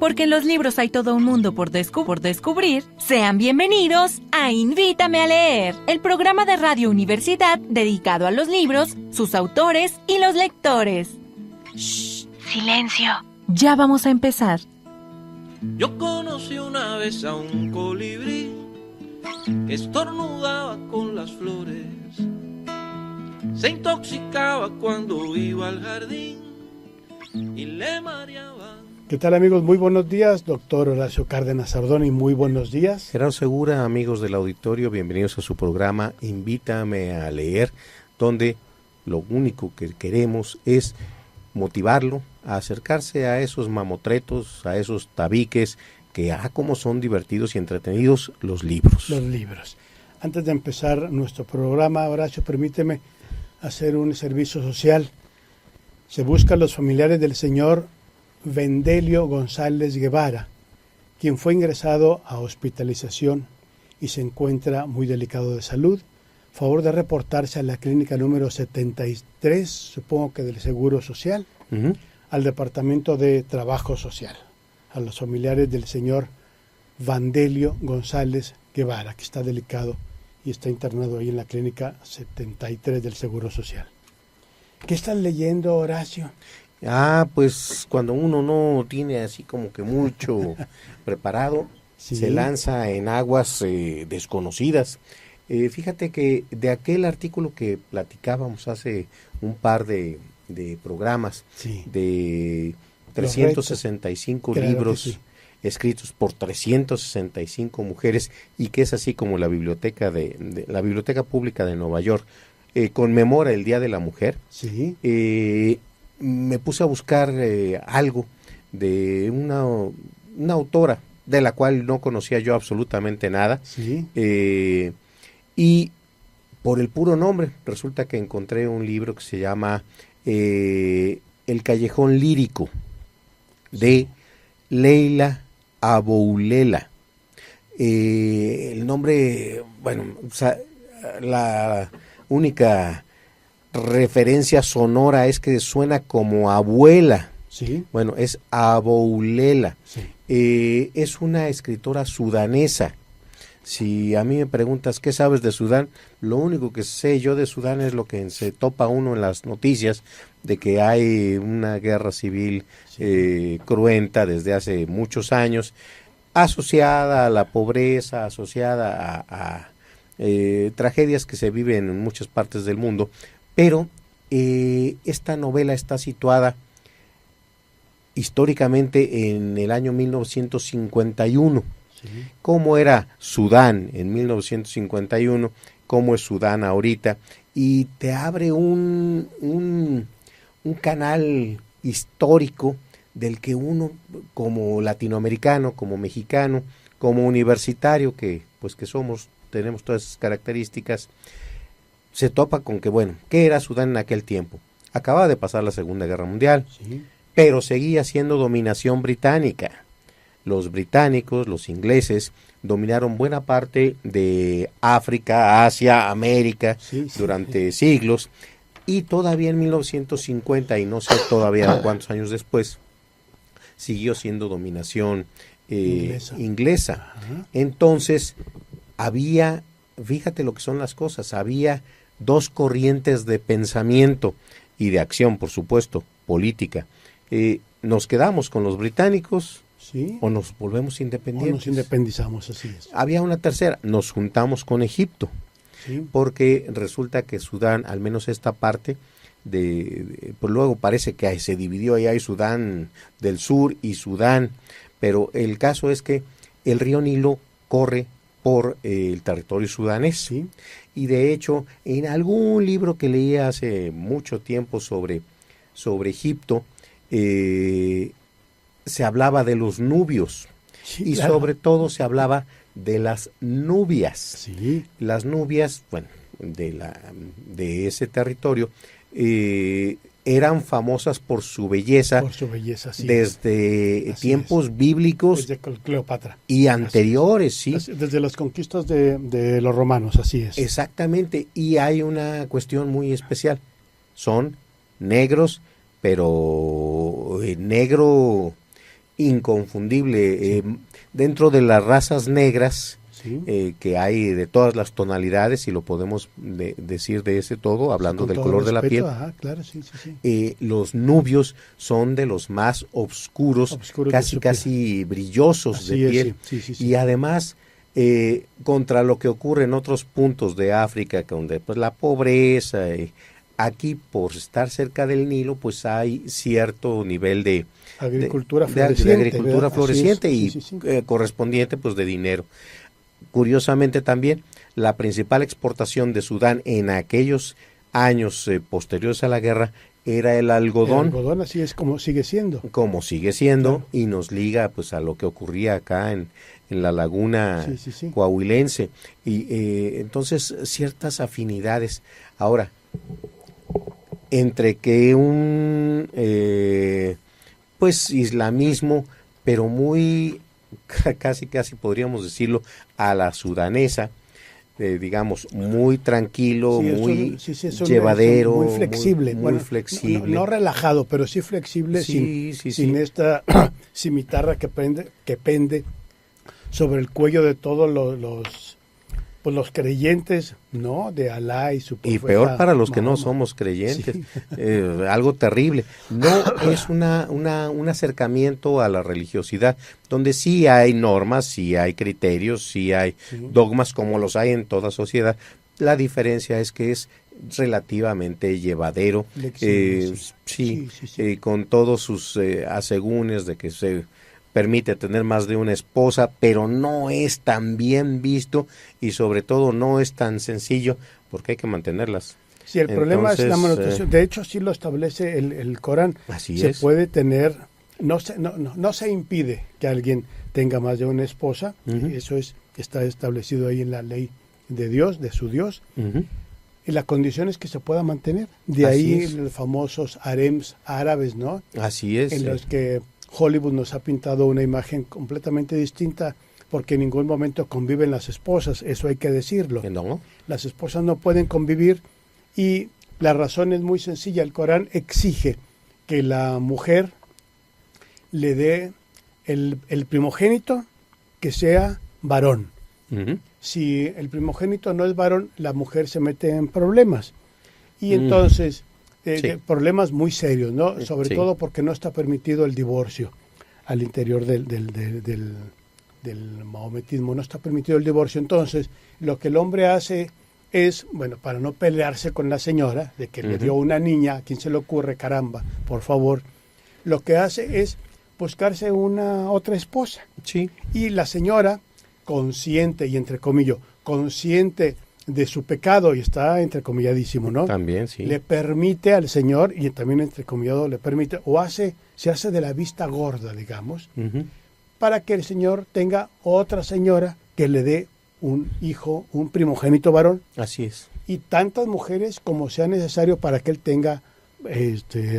porque en los libros hay todo un mundo por descubrir. Sean bienvenidos a Invítame a Leer, el programa de Radio Universidad dedicado a los libros, sus autores y los lectores. ¡Shh! ¡Silencio! Ya vamos a empezar. Yo conocí una vez a un colibrí que estornudaba con las flores, se intoxicaba cuando iba al jardín y le mareaba. ¿Qué tal, amigos? Muy buenos días, doctor Horacio Cárdenas Sardoni, muy buenos días. Gerardo Segura, amigos del auditorio, bienvenidos a su programa Invítame a Leer, donde lo único que queremos es motivarlo a acercarse a esos mamotretos, a esos tabiques, que como son divertidos y entretenidos los libros. Los libros. Antes de empezar nuestro programa, Horacio, permíteme hacer un servicio social. Se buscan los familiares del señor Vendelio González Guevara, quien fue ingresado a hospitalización y se encuentra muy delicado de salud. Favor de reportarse a la clínica número 73, supongo que del Seguro Social, al Departamento de Trabajo Social, a los familiares del señor Vendelio González Guevara, que está delicado y está internado ahí en la clínica 73 del Seguro Social. ¿Qué están leyendo, Horacio? Pues cuando uno no tiene así como que mucho preparado, sí, se lanza en aguas desconocidas. Fíjate que de aquel artículo que platicábamos hace un par de programas, sí, de 365 libros escritos por 365 mujeres, y que es así como la biblioteca la Biblioteca Pública de Nueva York conmemora el Día de la Mujer. Sí. Me puse a buscar algo de una autora de la cual no conocía yo absolutamente nada. Sí. Y por el puro nombre resulta que encontré un libro que se llama El Callejón Lírico, de Leila Aboulela. El nombre, bueno, la única referencia sonora es que suena como abuela. Sí. Bueno, es Aboulela. Sí. Es una escritora sudanesa. Si a mí me preguntas qué sabes de Sudán, lo único que sé yo de Sudán es lo que se topa uno en las noticias, de que hay una guerra civil, sí, cruenta desde hace muchos años, asociada a la pobreza, asociada a tragedias que se viven en muchas partes del mundo. Pero esta novela está situada históricamente en el año 1951. Sí. ¿Cómo era Sudán en 1951? ¿Cómo es Sudán ahorita? Y te abre un canal histórico del que uno, como latinoamericano, como mexicano, como universitario, que tenemos todas esas características, se topa con que, bueno, ¿qué era Sudán en aquel tiempo? Acababa de pasar la Segunda Guerra Mundial, sí, pero seguía siendo dominación británica. Los británicos, los ingleses, dominaron buena parte de África, Asia, América, sí, durante siglos, y todavía en 1950, y no sé todavía cuántos años después, siguió siendo dominación inglesa. Entonces, fíjate lo que son las cosas, había dos corrientes de pensamiento y de acción, por supuesto, política. Nos quedamos con los británicos, ¿sí, o nos volvemos independientes? O nos independizamos, así es. Había una tercera, nos juntamos con Egipto, sí, porque resulta que Sudán, al menos esta parte, pues luego parece que se dividió, ahí hay Sudán del Sur y Sudán, pero el caso es que el río Nilo corre por el territorio sudanés, ¿sí? Y de hecho, en algún libro que leí hace mucho tiempo sobre Egipto, se hablaba de los nubios, sí, y claro, sobre todo se hablaba de las nubias. Sí. Las nubias, bueno, de ese territorio, eran famosas por su belleza, sí, desde tiempos bíblicos, desde Cleopatra y anteriores, sí, desde las conquistas de los romanos, así es. Exactamente, y hay una cuestión muy especial, son negros, pero negro inconfundible. Dentro de las razas negras, que hay de todas las tonalidades, y lo podemos decir de ese todo, hablando del color de la piel. Ajá, claro, sí. Los nubios son de los más oscuros casi brillosos así de piel. Sí. Y además, contra lo que ocurre en otros puntos de África, donde pues la pobreza, aquí por estar cerca del Nilo, pues hay cierto nivel de agricultura floreciente, agricultura floreciente y correspondiente pues de dinero. Curiosamente también, la principal exportación de Sudán en aquellos años posteriores a la guerra era el algodón. El algodón, así es como sigue siendo. Claro. Y nos liga pues a lo que ocurría acá en la laguna coahuilense. Y entonces ciertas afinidades. Ahora, entre que un pues islamismo, pero muy casi podríamos decirlo a la sudanesa, digamos, muy tranquilo, muy llevadero, muy flexible, muy flexible. No relajado, pero sí flexible, sin esta cimitarra que pende sobre el cuello de todos los creyentes, ¿no? De Alá y su profeta. Y peor para los que Mahoma. no somos creyentes, algo terrible. No es un acercamiento a la religiosidad, donde sí hay normas, sí hay criterios, sí hay dogmas como los hay en toda sociedad. La diferencia es que es relativamente llevadero, con todos sus asegúnes de que se permite tener más de una esposa, pero no es tan bien visto y sobre todo no es tan sencillo porque hay que mantenerlas. Sí, el problema es la manutención. De hecho, sí lo establece el Corán. Así se es. puede tener, no se impide que alguien tenga más de una esposa. Eso está establecido ahí en la ley de Dios, de su Dios. Y la condición es que se pueda mantener. De ahí los famosos harems árabes, ¿no? Así es. En los que Hollywood nos ha pintado una imagen completamente distinta, porque en ningún momento conviven las esposas, eso hay que decirlo. ¿No? Las esposas no pueden convivir y la razón es muy sencilla. El Corán exige que la mujer le dé el primogénito que sea varón. Si el primogénito no es varón, la mujer se mete en problemas. Y entonces... problemas muy serios, ¿no? Sobre todo porque no está permitido el divorcio al interior del mahometismo, no está permitido el divorcio. Entonces, lo que el hombre hace es, bueno, para no pelearse con la señora, de que le dio una niña, ¿a quién se le ocurre? Caramba, por favor. Lo que hace es buscarse una otra esposa. Y la señora, consciente, y entre comillas, consciente de su pecado, y está entrecomilladísimo, ¿no? También, le permite al Señor, y también entrecomillado le permite, se hace de la vista gorda, digamos, para que el Señor tenga otra señora que le dé un hijo, un primogénito varón. Así es. Y tantas mujeres como sea necesario para que él tenga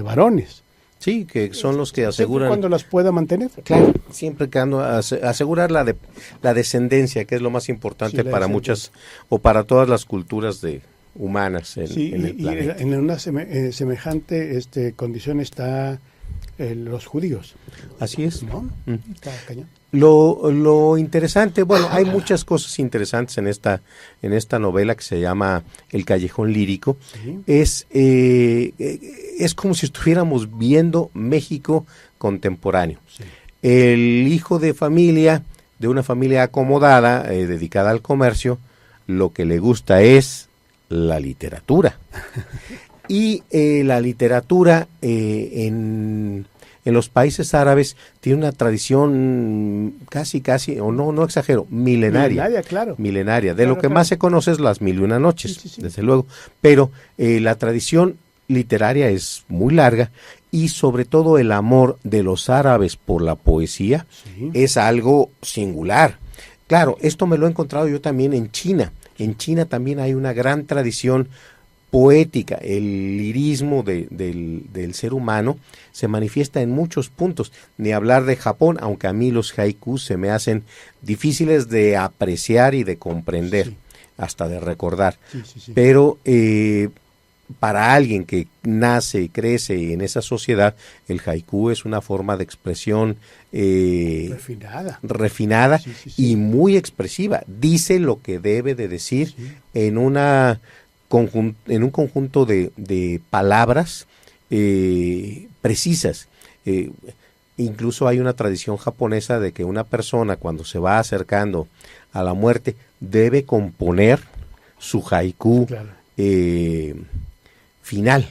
varones. Sí, que son los que aseguran... Cuando las pueda mantener. Claro, siempre asegurar la descendencia, que es lo más importante para muchas, o para todas las culturas humanas en el planeta. Y en una semejante condición está los judíos. Así es. ¿No? Está cañón. Lo interesante, bueno, hay muchas cosas interesantes en esta novela que se llama El Callejón Lírico. Es como si estuviéramos viendo México contemporáneo. El hijo de una familia acomodada, dedicada al comercio, lo que le gusta es la literatura. Y la literatura en los países árabes tiene una tradición casi, o no exagero, milenaria. Milenaria. De lo que más se conoce es las 1001 noches, desde luego. Pero la tradición literaria es muy larga y sobre todo el amor de los árabes por la poesía es algo singular. Claro, esto me lo he encontrado yo también en China. En China también hay una gran tradición poética. El lirismo del ser humano se manifiesta en muchos puntos. Ni hablar de Japón, aunque a mí los haikus se me hacen difíciles de apreciar y de comprender, hasta de recordar. Pero para alguien que nace y crece en esa sociedad, el haiku es una forma de expresión refinada Sí, sí, sí. y muy expresiva. Dice lo que debe de decir Sí. en un conjunto de palabras precisas. Incluso hay una tradición japonesa de que una persona, cuando se va acercando a la muerte, debe componer su haiku Claro. final,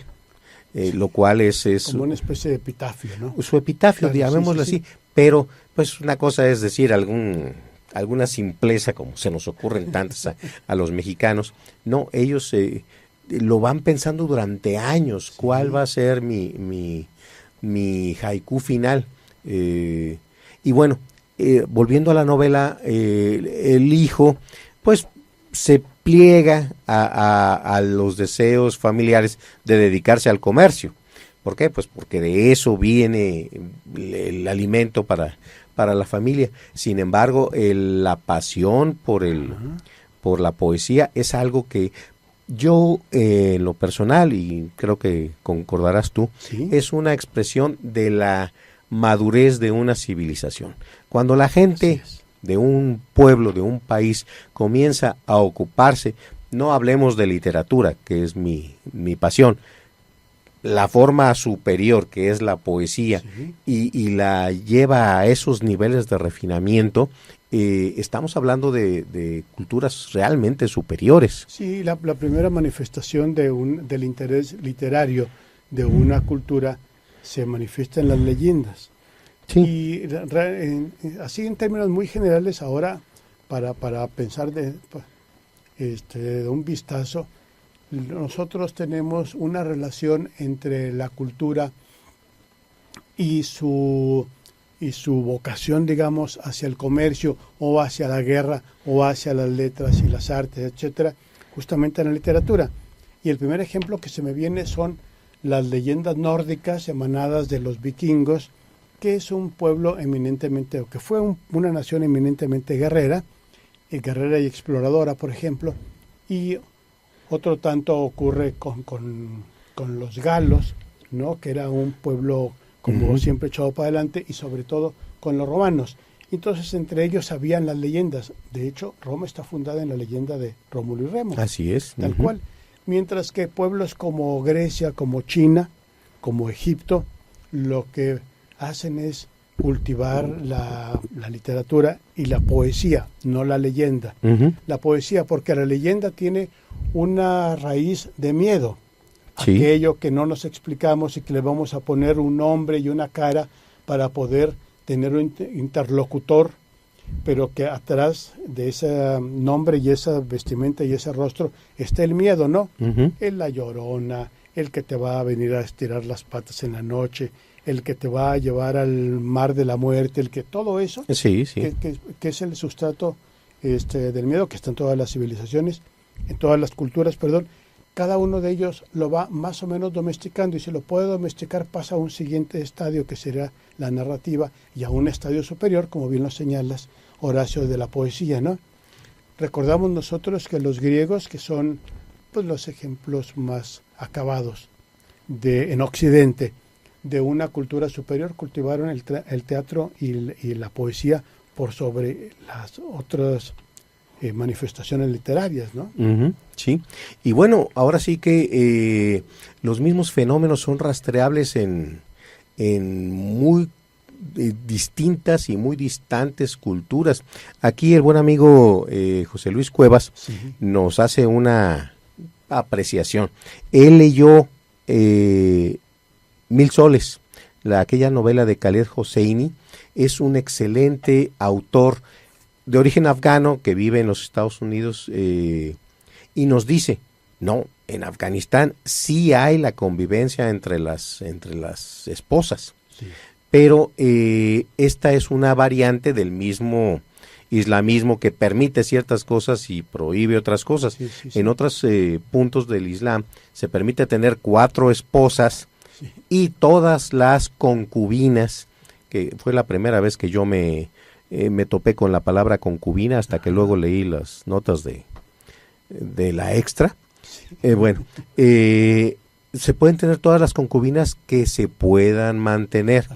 lo cual es Como una especie de epitafio, ¿no? su epitafio, Claro, llamémoslo sí, sí, así, pero pues una cosa es decir alguna simpleza, como se nos ocurren tantas a los mexicanos. No, ellos lo van pensando durante años, cuál va a ser mi haiku final. Y bueno, volviendo a la novela, el hijo pues se pliega a los deseos familiares de dedicarse al comercio. ¿Por qué? Pues porque de eso viene el alimento para la familia. Sin embargo, la pasión por la poesía es algo que yo, en lo personal, y creo que concordarás tú, Sí. es una expresión de la madurez de una civilización. Cuando la gente Así es. de un pueblo, de un país, comienza a ocuparse, no hablemos de literatura, que es mi pasión, la forma superior, que es la poesía, Sí. y la lleva a esos niveles de refinamiento, estamos hablando de culturas realmente superiores. Sí, la primera manifestación del interés literario de una cultura se manifiesta en las leyendas. Y así en términos muy generales ahora, para pensar de un vistazo, nosotros tenemos una relación entre la cultura y su vocación, digamos, hacia el comercio o hacia la guerra o hacia las letras y las artes, etcétera, justamente en la literatura. Y el primer ejemplo que se me viene son las leyendas nórdicas emanadas de los vikingos, que es un pueblo eminentemente, o que fue una nación eminentemente guerrera y exploradora, por ejemplo, y otro tanto ocurre con los galos, ¿no? Que era un pueblo como siempre echado para adelante, y sobre todo con los romanos. Entonces entre ellos habían las leyendas. De hecho, Roma está fundada en la leyenda de Rómulo y Remo. Así es. Tal cual. Mientras que pueblos como Grecia, como China, como Egipto, lo que hacen es cultivar la literatura y la poesía, no la leyenda. La poesía, porque la leyenda tiene una raíz de miedo. Sí. Aquello que no nos explicamos y que le vamos a poner un nombre y una cara para poder tener un interlocutor, pero que atrás de ese nombre y esa vestimenta y ese rostro está el miedo, ¿no? El La Llorona, el que te va a venir a estirar las patas en la noche, el que te va a llevar al mar de la muerte, el que todo eso, sí. que es el sustrato del miedo, que está en todas las civilizaciones, en todas las culturas, perdón. Cada uno de ellos lo va más o menos domesticando, y si lo puede domesticar pasa a un siguiente estadio, que será la narrativa, y a un estadio superior, como bien lo señalas, Horacio, de la poesía, ¿no? Recordamos nosotros que los griegos, que son pues los ejemplos más acabados en Occidente de una cultura superior, cultivaron el teatro y la poesía por sobre las otras manifestaciones literarias, ¿no? Sí, y bueno, ahora sí que los mismos fenómenos son rastreables en muy distintas y muy distantes culturas. Aquí el buen amigo José Luis Cuevas nos hace una apreciación. Él leyó Mil Soles, aquella novela de Khaled Hosseini. Es un excelente autor de origen afgano que vive en los Estados Unidos, y nos dice, no, en Afganistán sí hay la convivencia entre las esposas, pero esta es una variante del mismo islamismo que permite ciertas cosas y prohíbe otras cosas. En otros puntos del Islam se permite tener 4 esposas y todas las concubinas, que fue la primera vez que yo me topé con la palabra concubina, hasta que luego leí las notas de la Extra. Se pueden tener todas las concubinas que se puedan mantener,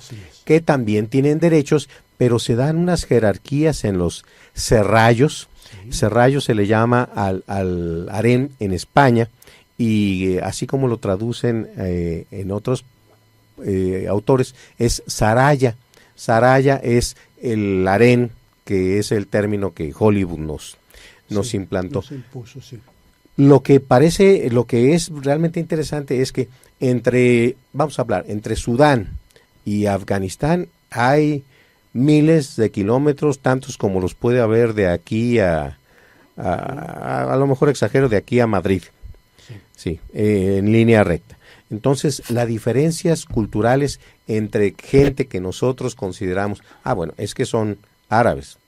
que también tienen derechos, pero se dan unas jerarquías en los serrallos. Serrallo se le llama al harén en España, y así como lo traducen en otros autores, es saraya. Saraya es el harén, que es el término que Hollywood nos implantó. Nos impuso, sí. Lo que es realmente interesante es que entre Sudán y Afganistán hay miles de kilómetros, tantos como los puede haber de aquí a lo mejor exagero, de aquí a Madrid, sí, en línea recta. Entonces, las diferencias culturales entre gente que nosotros consideramos, es que son árabes,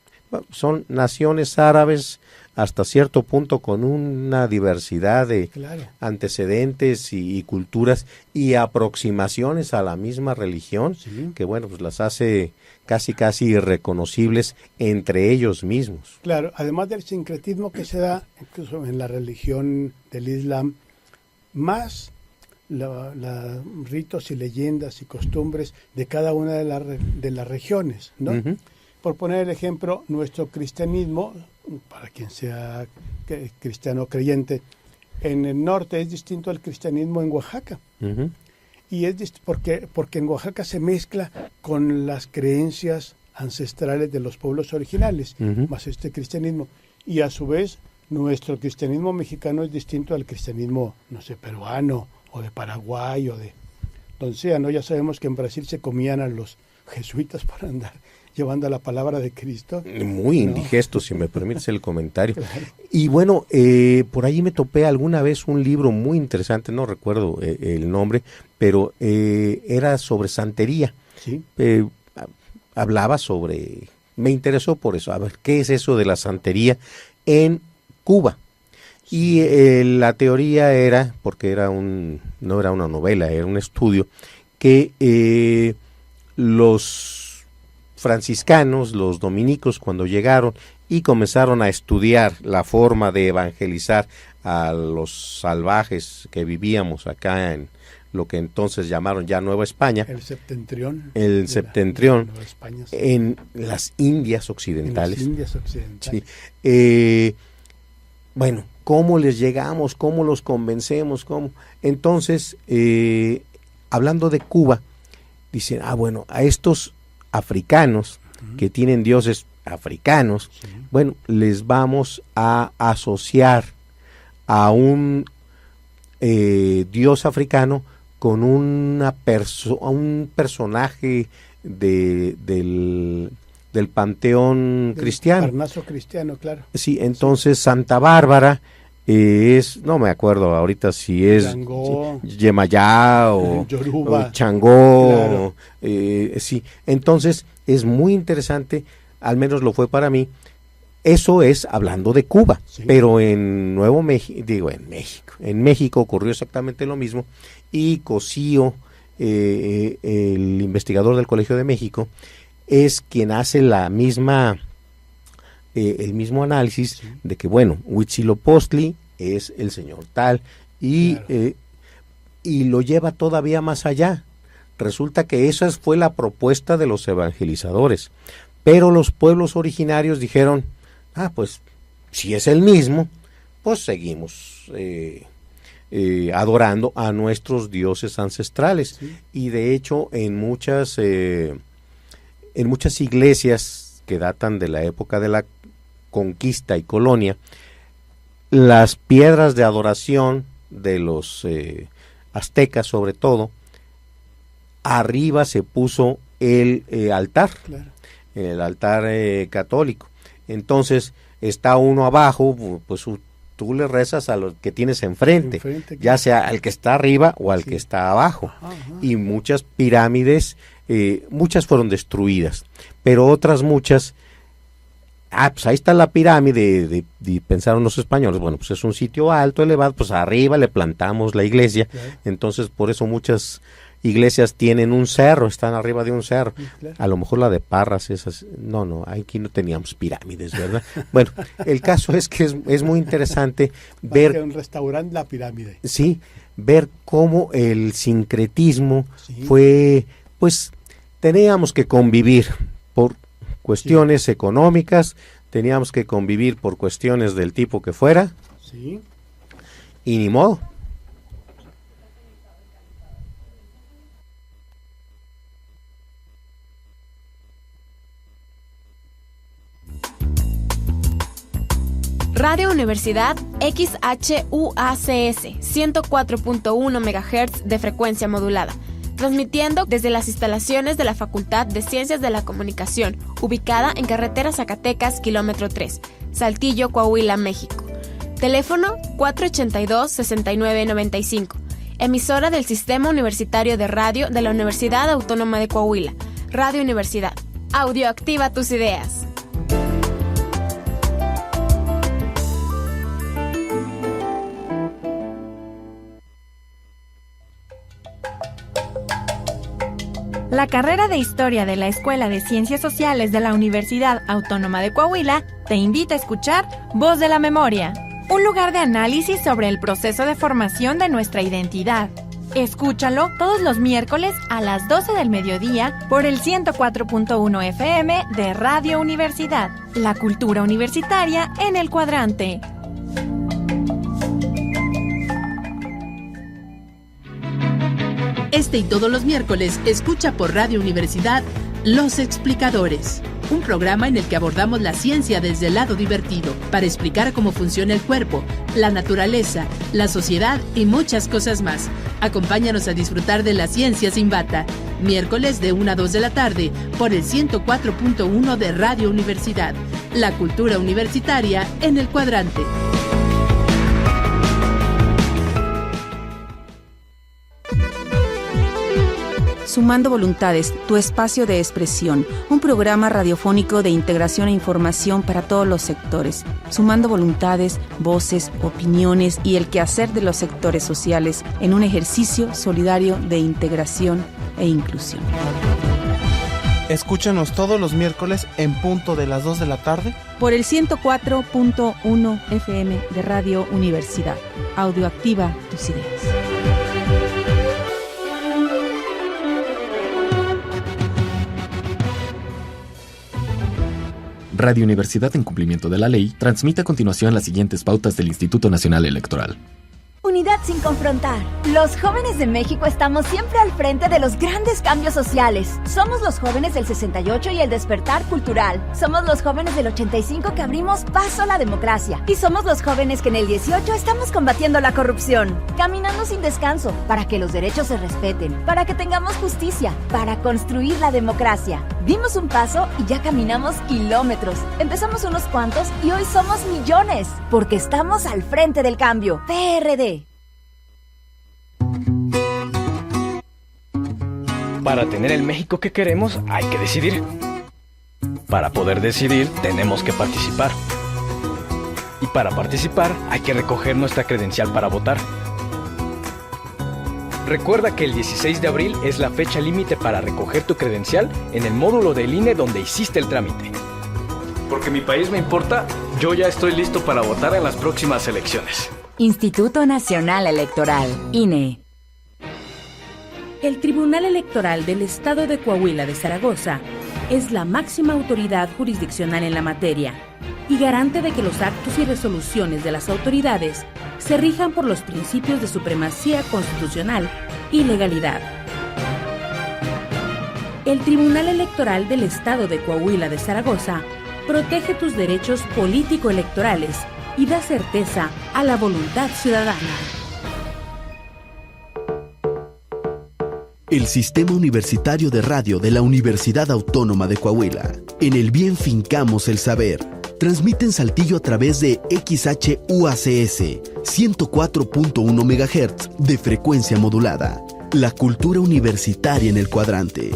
son naciones árabes hasta cierto punto, con una diversidad de antecedentes y culturas y aproximaciones a la misma religión, que pues las hace casi irreconocibles entre ellos mismos. Claro, además del sincretismo que se da incluso en la religión del Islam, más los ritos y leyendas y costumbres de cada una de las regiones, ¿no? Uh-huh. Por poner el ejemplo, nuestro cristianismo, para quien sea cristiano creyente, en el norte es distinto al cristianismo en Oaxaca. Uh-huh. Y es porque en Oaxaca se mezcla con las creencias ancestrales de los pueblos originales, uh-huh, más este cristianismo. Y a su vez, nuestro cristianismo mexicano es distinto al cristianismo, peruano, o de Paraguay, o de donde sea, ¿no? Ya sabemos que en Brasil se comían a los jesuitas por andar llevando la palabra de Cristo. Muy indigesto, si me permites el comentario. Claro. Y bueno, por ahí me topé alguna vez un libro muy interesante, no recuerdo el nombre, pero era sobre santería. ¿Sí? Hablaba me interesó por eso, a ver, ¿qué es eso de la santería en Cuba? Sí. Y la teoría era, porque no era una novela, era un estudio, que los franciscanos, los dominicos, cuando llegaron y comenzaron a estudiar la forma de evangelizar a los salvajes que vivíamos acá en lo que entonces llamaron ya Nueva España. El septentrión. España, sí. En las Indias Occidentales. Sí. Bueno, ¿cómo les llegamos? ¿Cómo los convencemos? ¿Cómo? Entonces, hablando de Cuba, dicen, a estos africanos que tienen dioses africanos, les vamos a asociar a un dios africano con un personaje del panteón cristiano. Parnaso cristiano, claro. Sí, entonces Santa Bárbara no me acuerdo ahorita si es Yemayá o Changó, claro. Sí, entonces es muy interesante, al menos lo fue para mí. Eso es hablando de Cuba, sí. Pero en México ocurrió exactamente lo mismo, y Cosío, el investigador del Colegio de México, es quien hace el mismo análisis, sí, de que Huitzilopochtli es el señor tal, y, claro, y lo lleva todavía más allá. Resulta que esa fue la propuesta de los evangelizadores, pero los pueblos originarios dijeron, pues si es el mismo, pues seguimos adorando a nuestros dioses ancestrales. Sí. Y de hecho en muchas iglesias que datan de la época de la conquista y colonia, las piedras de adoración de los aztecas, sobre todo, arriba se puso el altar, claro, el altar católico. Entonces está uno abajo, pues tú le rezas a lo que tienes enfrente, ya sea al que está arriba o al, sí, que está abajo. Ajá. Y muchas pirámides, muchas fueron destruidas, pero otras muchas, pues ahí está la pirámide, pensaron los españoles, pues es un sitio alto, elevado, pues arriba le plantamos la iglesia. Claro. Entonces por eso muchas iglesias tienen un cerro, están arriba de un cerro. Claro. A lo mejor la de Parras, esas, no, aquí no teníamos pirámides, ¿verdad? Bueno, el caso es que es muy interesante ver... un restaurante, la pirámide. Sí, ver cómo el sincretismo Sí. fue, pues, teníamos que convivir por cuestiones económicas, teníamos que convivir por cuestiones del tipo que fuera, Sí. y ni modo. Radio Universidad XHUACS 104.1 MHz de frecuencia modulada, transmitiendo desde las instalaciones de la Facultad de Ciencias de la Comunicación, ubicada en carretera Zacatecas, kilómetro 3, Saltillo, Coahuila, México. Teléfono 482-6995. Emisora del Sistema Universitario de Radio de la Universidad Autónoma de Coahuila. Radio Universidad. Audio activa tus ideas. La carrera de Historia de la Escuela de Ciencias Sociales de la Universidad Autónoma de Coahuila te invita a escuchar Voz de la Memoria, un lugar de análisis sobre el proceso de formación de nuestra identidad. Escúchalo todos los miércoles a las 12 del mediodía por el 104.1 FM de Radio Universidad, la cultura universitaria en el cuadrante. Este y todos los miércoles escucha por Radio Universidad Los Explicadores, un programa en el que abordamos la ciencia desde el lado divertido para explicar cómo funciona el cuerpo, la naturaleza, la sociedad y muchas cosas más. Acompáñanos a disfrutar de la ciencia sin bata, miércoles de 1 a 2 de la tarde por el 104.1 de Radio Universidad, la cultura universitaria en el cuadrante. Sumando Voluntades, tu espacio de expresión, un programa radiofónico de integración e información para todos los sectores. Sumando voluntades, voces, opiniones y el quehacer de los sectores sociales en un ejercicio solidario de integración e inclusión. Escúchanos todos los miércoles en punto de las 2 de la tarde por el 104.1 FM de Radio Universidad. Audio activa tus ideas. Radio Universidad, en cumplimiento de la ley, transmite a continuación las siguientes pautas del Instituto Nacional Electoral. Unidad sin confrontar. Los jóvenes de México estamos siempre al frente de los grandes cambios sociales. Somos los jóvenes del 68 y el despertar cultural. Somos los jóvenes del 85 que abrimos paso a la democracia. Y somos los jóvenes que en el 18 estamos combatiendo la corrupción. Caminando sin descanso para que los derechos se respeten, para que tengamos justicia, para construir la democracia. Dimos un paso y ya caminamos kilómetros. Empezamos unos cuantos y hoy somos millones. Porque estamos al frente del cambio. PRD. Para tener el México que queremos, hay que decidir. Para poder decidir, tenemos que participar. Y para participar, hay que recoger nuestra credencial para votar. Recuerda que el 16 de abril es la fecha límite para recoger tu credencial en el módulo del INE donde hiciste el trámite. Porque mi país me importa, yo ya estoy listo para votar en las próximas elecciones. Instituto Nacional Electoral, INE. El Tribunal Electoral del Estado de Coahuila de Zaragoza es la máxima autoridad jurisdiccional en la materia y garante de que los actos y resoluciones de las autoridades se rijan por los principios de supremacía constitucional y legalidad. El Tribunal Electoral del Estado de Coahuila de Zaragoza protege tus derechos político-electorales y da certeza a la voluntad ciudadana. El Sistema Universitario de Radio de la Universidad Autónoma de Coahuila. En el bien fincamos el saber. Transmite en Saltillo a través de XHUACS 104.1 MHz de frecuencia modulada. La cultura universitaria en el cuadrante.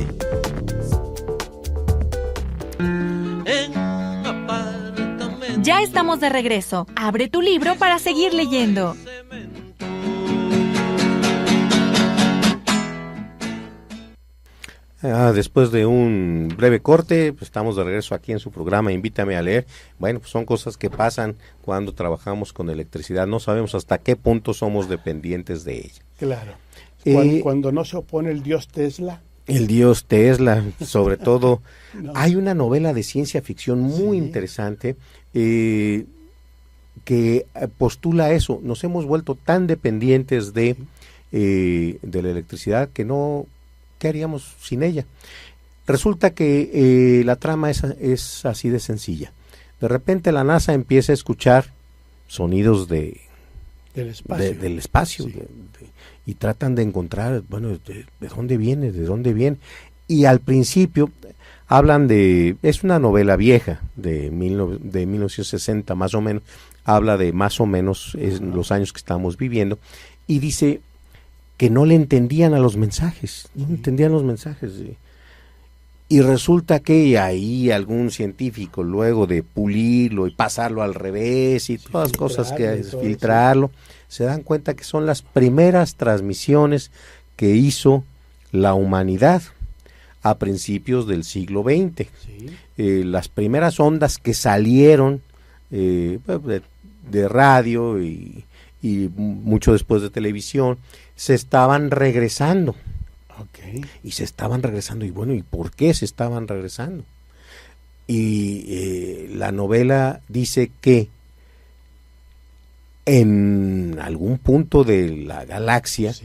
Ya estamos de regreso. Abre tu libro para seguir leyendo. Después de un breve corte, pues estamos de regreso aquí en su programa Invítame a leer. Bueno, pues son cosas que pasan cuando trabajamos con electricidad. No sabemos hasta qué punto somos dependientes de ella. Claro. Cuando no se opone el dios Tesla. El dios Tesla, sobre todo. No. Hay una novela de ciencia ficción muy interesante que postula eso. Nos hemos vuelto tan dependientes de la electricidad que no... ¿Qué haríamos sin ella? Resulta que la trama es así de sencilla. De repente la NASA empieza a escuchar sonidos del espacio, y tratan de encontrar, bueno, de dónde viene, y al principio hablan es una novela vieja de 1960 más o menos, habla de más o menos los años que estamos viviendo, y dice que no le entendían a los mensajes, y resulta que ahí algún científico, luego de pulirlo y pasarlo al revés y todas cosas que filtrarlo, se dan cuenta que son las primeras transmisiones que hizo la humanidad a principios del siglo XX. Las primeras ondas que salieron de radio y mucho después de televisión, se estaban regresando. Y se estaban regresando, y bueno, ¿y por qué se estaban regresando? Y la novela dice que en algún punto de la galaxia,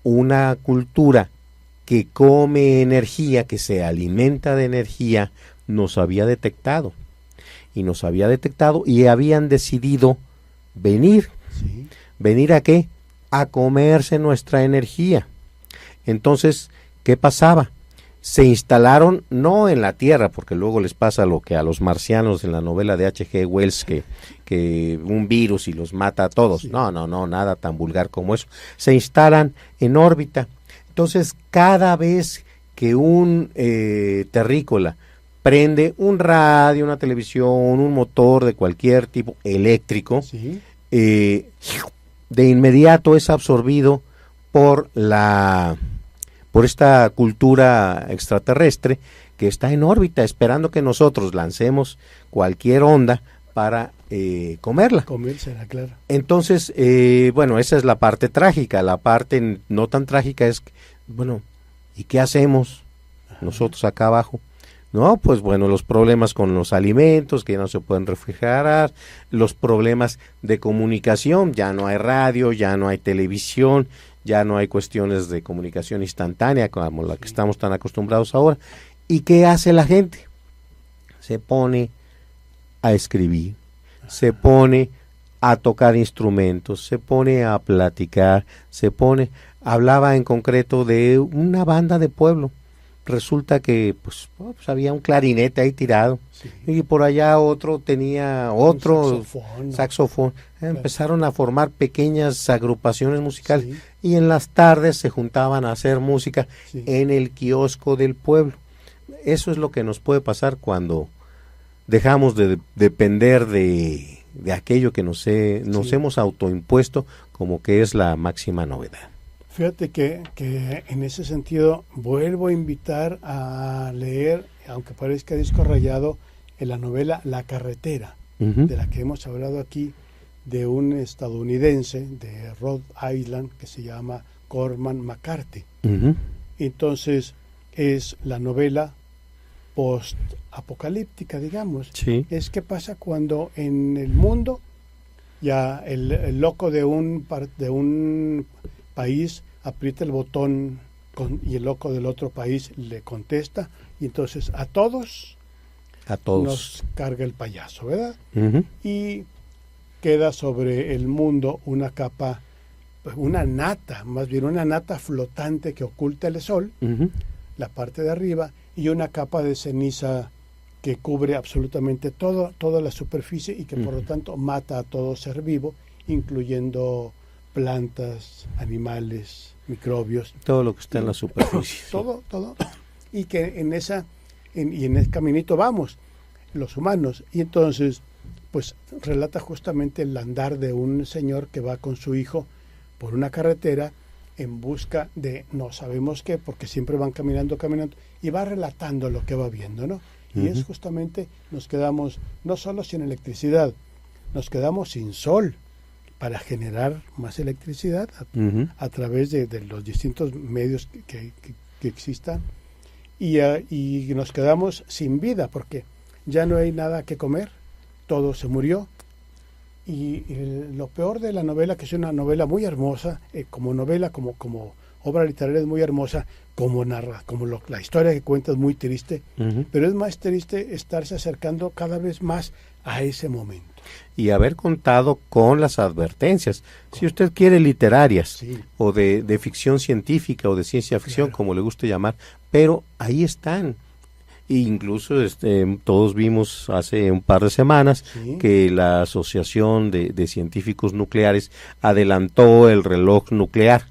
una cultura que come energía, que se alimenta de energía, nos había detectado. Y habían decidido venir. ¿Venir a qué? A comerse nuestra energía. Entonces, ¿qué pasaba? Se instalaron no en la Tierra, porque luego les pasa lo que a los marcianos en la novela de H.G. Wells, que un virus y los mata a todos. No, nada tan vulgar como eso. Se instalan en órbita. Entonces, cada vez que un terrícola prende un radio, una televisión, un motor de cualquier tipo eléctrico, de inmediato es absorbido por esta cultura extraterrestre que está en órbita esperando que nosotros lancemos cualquier onda para comerla. Comérsela, claro. Entonces, bueno, esa es la parte trágica. La parte no tan trágica es, bueno, ¿y qué hacemos nosotros acá abajo? No, pues bueno, los problemas con los alimentos que no se pueden refrigerar, los problemas de comunicación, ya no hay radio, ya no hay televisión, ya no hay cuestiones de comunicación instantánea como la que estamos tan acostumbrados ahora. ¿Y qué hace la gente? Se pone a escribir, se pone a tocar instrumentos, se pone a platicar, hablaba en concreto de una banda de pueblo. Resulta que pues había un clarinete ahí tirado, y por allá otro tenía otro saxofón. Empezaron a formar pequeñas agrupaciones musicales, y en las tardes se juntaban a hacer música en el kiosco del pueblo. Eso es lo que nos puede pasar cuando dejamos de depender de aquello que nos hemos autoimpuesto como que es la máxima novedad. Fíjate que en ese sentido vuelvo a invitar a leer, aunque parezca disco rayado, en la novela La Carretera, de la que hemos hablado aquí, de un estadounidense de Rhode Island que se llama Cormac McCarthy. Entonces es la novela post-apocalíptica, digamos. Es qué pasa cuando en el mundo ya el loco de un país aprieta el botón y el loco del otro país le contesta, y entonces a todos nos carga el payaso, ¿verdad? Y queda sobre el mundo una capa, una nata flotante que oculta el sol, la parte de arriba, y una capa de ceniza que cubre absolutamente toda la superficie, y que por lo tanto mata a todo ser vivo, incluyendo plantas, animales, microbios, todo lo que está en la superficie, todo, y que en ese caminito vamos los humanos. Y entonces pues relata justamente el andar de un señor que va con su hijo por una carretera, en busca de no sabemos qué, porque siempre van caminando, y va relatando lo que va viendo, ¿no? Y es justamente, nos quedamos no solo sin electricidad, nos quedamos sin sol para generar más electricidad a través de los distintos medios que existan, y nos quedamos sin vida, porque ya no hay nada que comer, todo se murió. Y lo peor de la novela, que es una novela muy hermosa, como novela, como obra literaria es muy hermosa, la historia que cuenta es muy triste, pero es más triste estarse acercando cada vez más a ese momento. Y haber contado con las advertencias, si usted quiere literarias, o de ficción científica o de ciencia ficción, como le guste llamar, pero ahí están. E incluso todos vimos hace un par de semanas que la Asociación de Científicos Nucleares adelantó el reloj nuclear,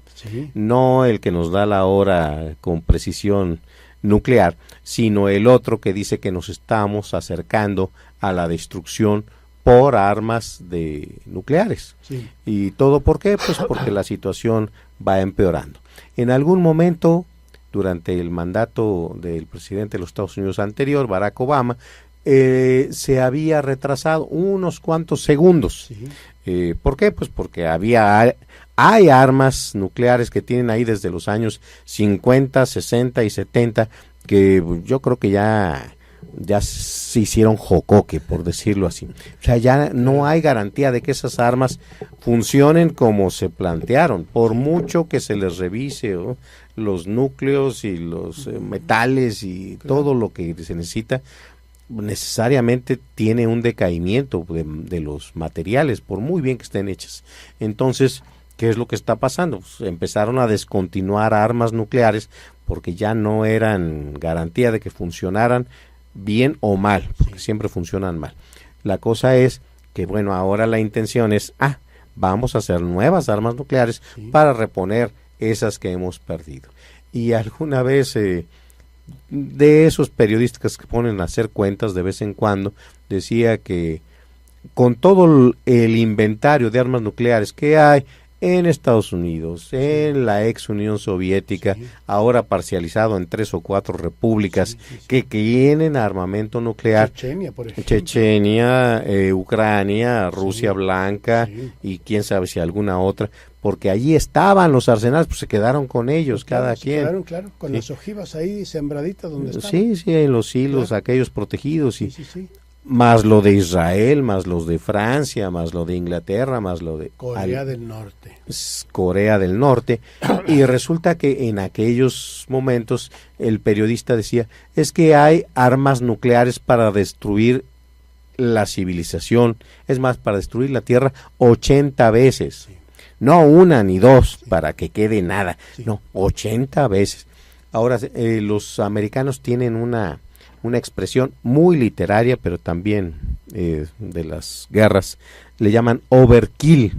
no el que nos da la hora con precisión nuclear, sino el otro que dice que nos estamos acercando a la destrucción por armas nucleares. ¿Y todo por qué? Pues porque la situación va empeorando. En algún momento, durante el mandato del presidente de los Estados Unidos anterior, Barack Obama, se había retrasado unos cuantos segundos. ¿Por qué? Pues porque hay armas nucleares que tienen ahí desde los años 50, 60 y 70, que yo creo que ya se hicieron jocoque, por decirlo así. O sea, ya no hay garantía de que esas armas funcionen como se plantearon, por mucho que se les revise los núcleos y los metales y todo lo que se necesita. Necesariamente tiene un decaimiento de los materiales, por muy bien que estén hechas. Entonces, ¿qué es lo que está pasando? Pues empezaron a descontinuar armas nucleares porque ya no eran garantía de que funcionaran bien o mal, porque siempre funcionan mal. La cosa es que, bueno, ahora la intención es, vamos a hacer nuevas armas nucleares para reponer esas que hemos perdido. Y alguna vez de esos periodistas que ponen a hacer cuentas de vez en cuando, decía que con todo el inventario de armas nucleares que hay en Estados Unidos, en la ex Unión Soviética, ahora parcializado en 3 o 4 repúblicas que tienen armamento nuclear, Chechenia, por ejemplo. Chechenia, Ucrania, Rusia Blanca y quién sabe si alguna otra, porque allí estaban los arsenales, pues se quedaron con ellos, cada quien. Quedaron, con las ojivas ahí sembraditas donde estaban. Sí, en los hilos aquellos protegidos, más lo de Israel, más los de Francia, más lo de Inglaterra, más lo de Corea del Norte. Corea del Norte. Y resulta que en aquellos momentos el periodista decía, es que hay armas nucleares para destruir la civilización, es más, para destruir la Tierra 80 veces. No una ni dos para que quede nada, no, 80 veces. Ahora, los americanos tienen una expresión muy literaria, pero también de las guerras, le llaman overkill.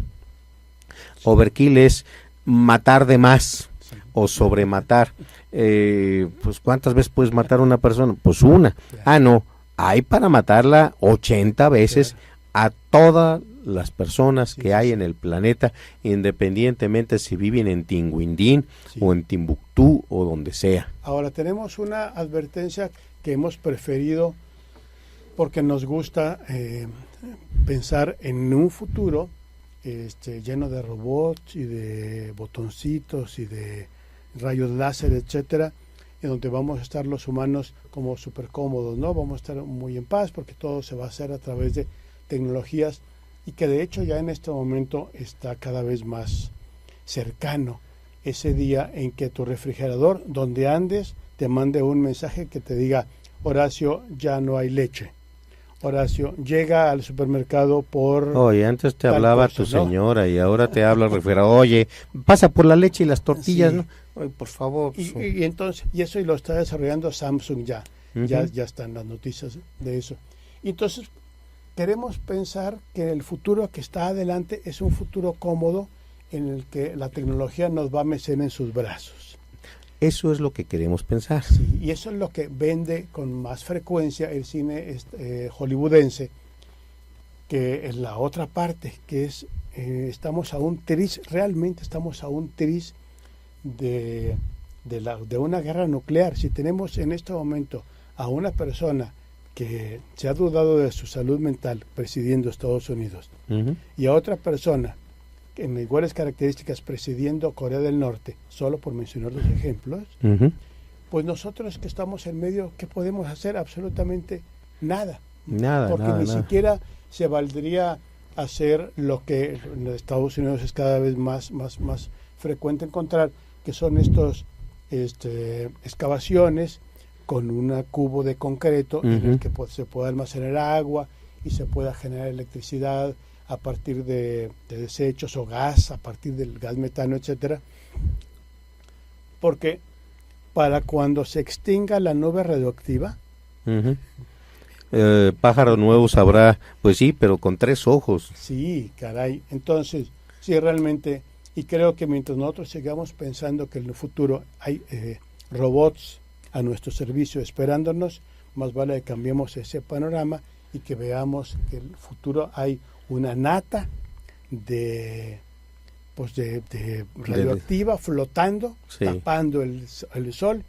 Overkill es matar de más o sobrematar. Pues ¿cuántas veces puedes matar a una persona? Pues una. No, hay para matarla 80 veces a todas las personas que hay en el planeta, independientemente si viven en Tinguindín o en Timbuktu o donde sea. Ahora tenemos una advertencia que hemos preferido porque nos gusta pensar en un futuro lleno de robots y de botoncitos y de rayos láser, etcétera, en donde vamos a estar los humanos como súper cómodos, ¿no? Vamos a estar muy en paz porque todo se va a hacer a través de tecnologías y que de hecho ya en este momento está cada vez más cercano ese día en que tu refrigerador, donde andes, te mande un mensaje que te diga, Horacio, ya no hay leche. Horacio, llega al supermercado por... Oye, antes te hablaba tu señora y ahora te habla el refrigerador. Oye, pasa por la leche y las tortillas, ¿no? Oye, por favor. Y entonces, y eso lo está desarrollando Samsung ya. Ya están las noticias de eso. Y entonces, queremos pensar que el futuro que está adelante es un futuro cómodo en el que la tecnología nos va a mecer en sus brazos. Eso es lo que queremos pensar. Sí, y eso es lo que vende con más frecuencia el cine hollywoodense, que es la otra parte, que es estamos a un tris, realmente estamos a un tris de una guerra nuclear. Si tenemos en este momento a una persona que se ha dudado de su salud mental presidiendo Estados Unidos, y a otra persona en iguales características presidiendo Corea del Norte, solo por mencionar los ejemplos, pues nosotros que estamos en medio, ¿qué podemos hacer? Absolutamente nada. Porque ni siquiera se valdría hacer lo que en Estados Unidos es cada vez más frecuente encontrar, que son estos excavaciones con un cubo de concreto en el que se pueda almacenar agua y se pueda generar electricidad a partir de desechos o gas, a partir del gas metano, etcétera. Porque para cuando se extinga la nube radioactiva, pájaros nuevos habrá, pues sí, pero con 3 ojos. Sí, caray. Entonces, sí, realmente, y creo que mientras nosotros sigamos pensando que en el futuro hay robots a nuestro servicio esperándonos, más vale que cambiemos ese panorama y que veamos que en el futuro hay una nata de radioactiva flotando, tapando el sol,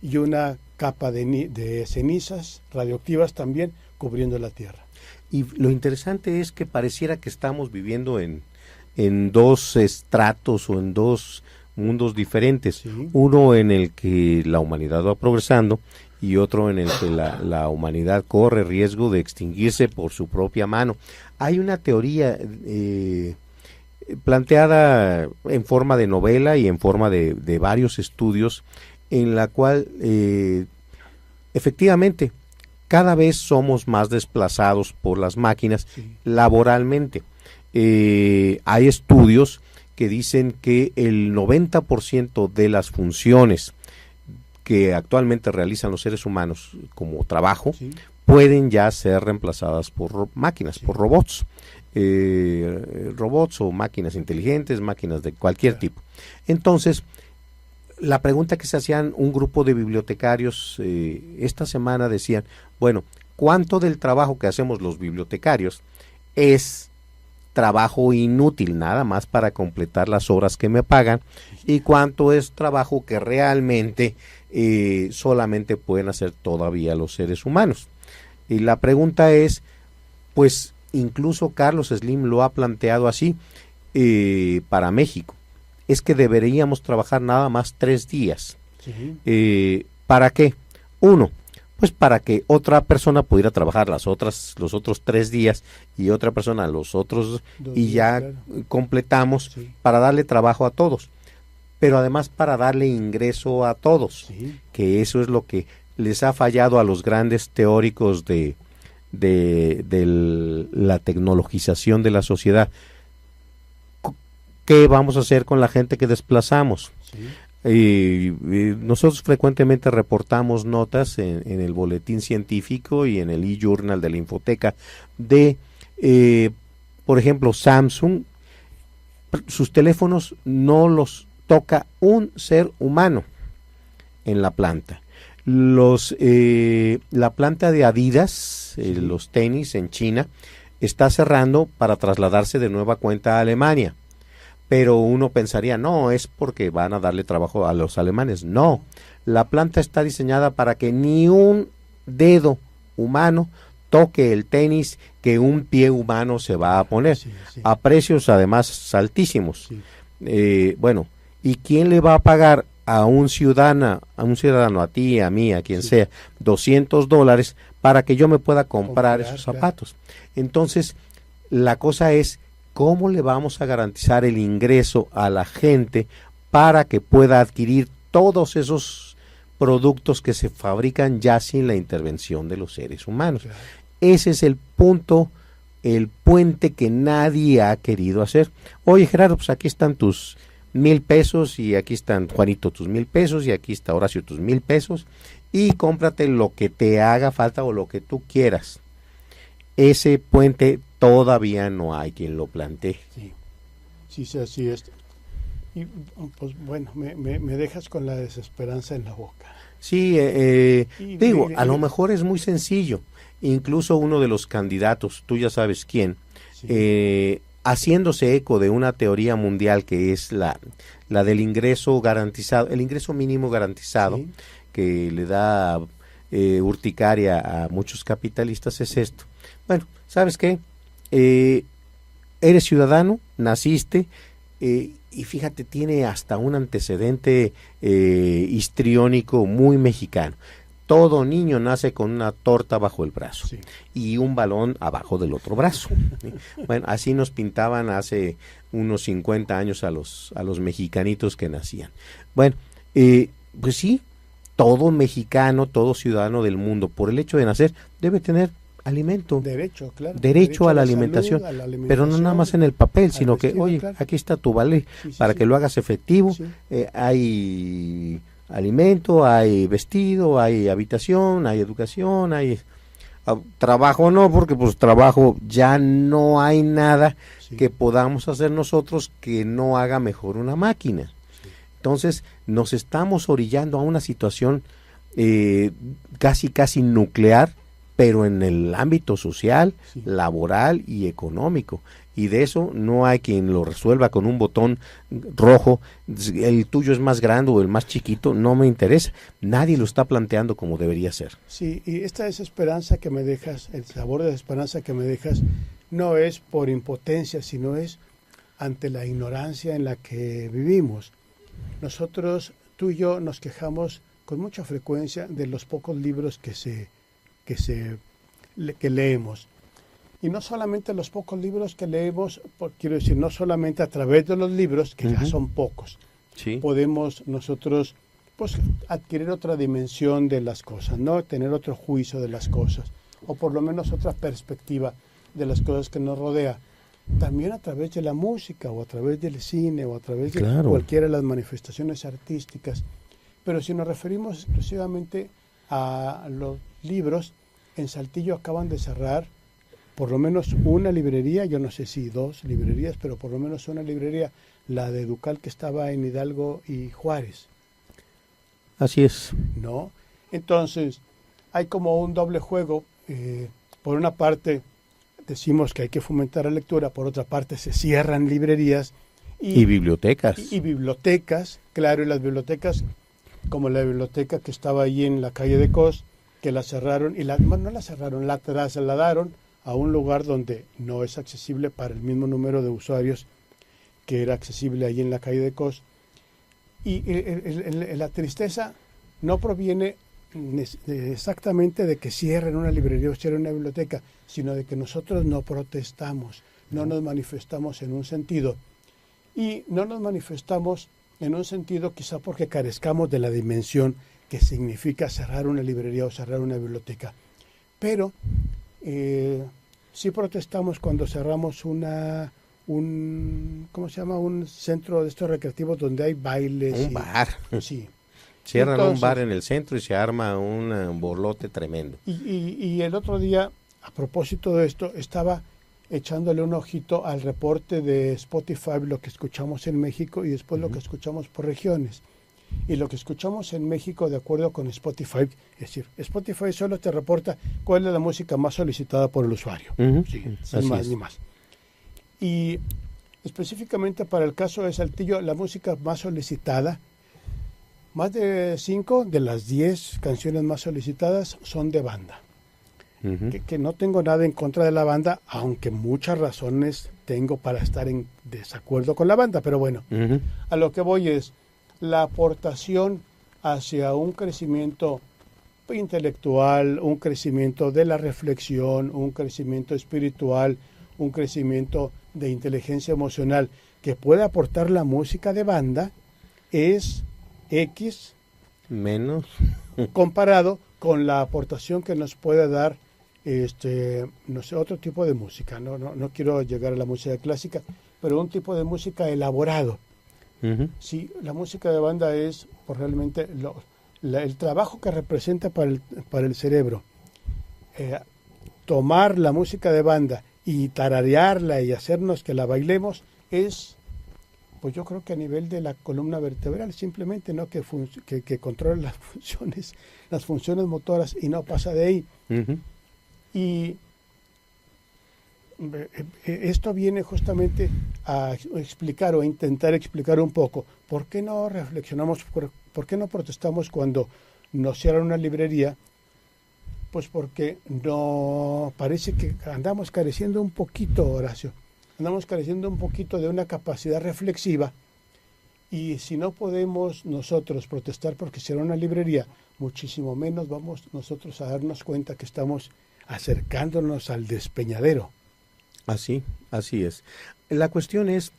y una capa de cenizas radioactivas también cubriendo la Tierra. Y lo interesante es que pareciera que estamos viviendo en 2 estratos o en 2 mundos diferentes, uno en el que la humanidad va progresando y otro en el que la humanidad corre riesgo de extinguirse por su propia mano. Hay una teoría planteada en forma de novela y en forma de varios estudios, en la cual efectivamente cada vez somos más desplazados por las máquinas laboralmente. Hay estudios que dicen que el 90% de las funciones que actualmente realizan los seres humanos como trabajo pueden ya ser reemplazadas por máquinas, por robots. Robots o máquinas inteligentes, máquinas de cualquier tipo. Entonces, la pregunta que se hacían un grupo de bibliotecarios esta semana decían, bueno, ¿cuánto del trabajo que hacemos los bibliotecarios es trabajo inútil, nada más para completar las horas que me pagan, y cuánto es trabajo que realmente solamente pueden hacer todavía los seres humanos? Y la pregunta es, pues incluso Carlos Slim lo ha planteado así para México, es que deberíamos trabajar nada más 3 días. ¿Para qué? 1, pues para que otra persona pudiera trabajar los otros 3 días y otra persona los otros 2 y ya completamos para darle trabajo a todos, pero además para darle ingreso a todos, que eso es lo que les ha fallado a los grandes teóricos de la tecnologización de la sociedad. ¿Qué vamos a hacer con la gente que desplazamos? Nosotros frecuentemente reportamos notas en el boletín científico y en el e-journal de la Infoteca de, por ejemplo, Samsung. Sus teléfonos no los toca un ser humano en la planta. La planta de Adidas, los tenis en China, está cerrando para trasladarse de nueva cuenta a Alemania. Pero uno pensaría, no, es porque van a darle trabajo a los alemanes. No, la planta está diseñada para que ni un dedo humano toque el tenis que un pie humano se va a poner, a precios además altísimos. Bueno, ¿y quién le va a pagar a un ciudadano, a ti, a mí, a quien sea, $200 para que yo me pueda comprar esos zapatos? Entonces, la cosa es, ¿cómo le vamos a garantizar el ingreso a la gente para que pueda adquirir todos esos productos que se fabrican ya sin la intervención de los seres humanos? Claro. Ese es el punto, el puente que nadie ha querido hacer. Oye, Gerardo, pues aquí están tus 1,000 pesos y aquí están, Juanito, tus 1,000 pesos y aquí está, Horacio, tus 1,000 pesos y cómprate lo que te haga falta o lo que tú quieras. Ese puente todavía no hay quien lo plantee. Sí, así es. Y pues bueno, me dejas con la desesperanza en la boca. Sí, digo, a lo mejor es muy sencillo. Incluso uno de los candidatos, tú ya sabes quién, haciéndose eco de una teoría mundial que es la del ingreso garantizado, el ingreso mínimo garantizado, sí, que le da urticaria a muchos capitalistas, es esto. Bueno, ¿sabes qué? Eres ciudadano, naciste, y fíjate, tiene hasta un antecedente histriónico muy mexicano. Todo niño nace con una torta bajo el brazo, sí, y un balón abajo del otro brazo. Bueno, así nos pintaban hace unos 50 años a los mexicanitos que nacían. Bueno, pues sí, todo mexicano, todo ciudadano del mundo, por el hecho de nacer, debe tener alimento. Derecho, claro. Derecho a la alimentación, pero no nada más en el papel, sino vestido, que, oye, claro, aquí está tu vale, sí, para que lo hagas efectivo. Sí. Hay alimento, hay vestido, hay habitación, hay educación, hay trabajo, no, porque pues trabajo ya no hay nada, sí, que podamos hacer nosotros que no haga mejor una máquina. Sí. Entonces nos estamos orillando a una situación casi nuclear, pero en el ámbito social, sí, laboral y económico. Y de eso no hay quien lo resuelva con un botón rojo. El tuyo es más grande o el más chiquito, no me interesa. Nadie lo está planteando como debería ser. Sí, y esta desesperanza que me dejas, el sabor de desesperanza que me dejas, no es por impotencia, sino es ante la ignorancia en la que vivimos. Nosotros, tú y yo, nos quejamos con mucha frecuencia de los pocos libros que leemos. Y no solamente los pocos libros que leemos, quiero decir, no solamente a través de los libros, que ya son pocos, sí, podemos nosotros pues adquirir otra dimensión de las cosas, ¿no? Tener otro juicio de las cosas, o por lo menos otra perspectiva de las cosas que nos rodea. También a través de la música, o a través del cine, o a través de cualquiera de las manifestaciones artísticas. Pero si nos referimos exclusivamente a los libros, en Saltillo acaban de cerrar por lo menos una librería, yo no sé si 2 librerías, pero por lo menos una librería, la de Ducal, que estaba en Hidalgo y Juárez. Así es. ¿No? Entonces, hay como un doble juego. Por una parte, decimos que hay que fomentar la lectura, por otra parte, se cierran librerías. Y bibliotecas. Y bibliotecas, claro, y las bibliotecas, como la biblioteca que estaba ahí en la calle de Cos, que la cerraron, y no la cerraron, la trasladaron a un lugar donde no es accesible para el mismo número de usuarios que era accesible ahí en la calle de Cos. Y la tristeza no proviene exactamente de que cierren una librería o cierren una biblioteca, sino de que nosotros no protestamos, no nos manifestamos en un sentido. Y no nos manifestamos en un sentido quizá porque carezcamos de la dimensión que significa cerrar una librería o cerrar una biblioteca. Pero sí protestamos cuando cerramos un centro de estos recreativos donde hay bailes. Un bar. Sí. Cierran un bar en el centro y se arma un borlote tremendo. Y el otro día, a propósito de esto, estaba echándole un ojito al reporte de Spotify, lo que escuchamos en México y después lo que escuchamos por regiones. Y lo que escuchamos en México, de acuerdo con Spotify, es decir, Spotify solo te reporta cuál es la música más solicitada por el usuario. Sí, ni más ni más. Y específicamente para el caso de Saltillo, la música más solicitada, más de 5 de las 10 canciones más solicitadas son de banda. Que no tengo nada en contra de la banda, aunque muchas razones tengo para estar en desacuerdo con la banda, pero bueno, a lo que voy es la aportación hacia un crecimiento intelectual, un crecimiento de la reflexión, un crecimiento espiritual, un crecimiento de inteligencia emocional que puede aportar la música de banda es X menos comparado con la aportación que nos puede dar no sé, otro tipo de música. No quiero llegar a la música clásica, pero un tipo de música elaborado. Sí, la música de banda es pues, realmente el trabajo que representa para el cerebro. Tomar la música de banda y tararearla y hacernos que la bailemos es, pues yo creo que a nivel de la columna vertebral, simplemente, ¿no? Que controla las funciones motoras y no pasa de ahí. Y esto viene justamente a explicar o a intentar explicar un poco por qué no reflexionamos, por qué no protestamos cuando nos cierran una librería. Pues porque no parece que andamos careciendo un poquito, Horacio, andamos careciendo un poquito de una capacidad reflexiva, y si no podemos nosotros protestar porque cierra una librería, muchísimo menos vamos nosotros a darnos cuenta que estamos acercándonos al despeñadero. Así es. La cuestión es...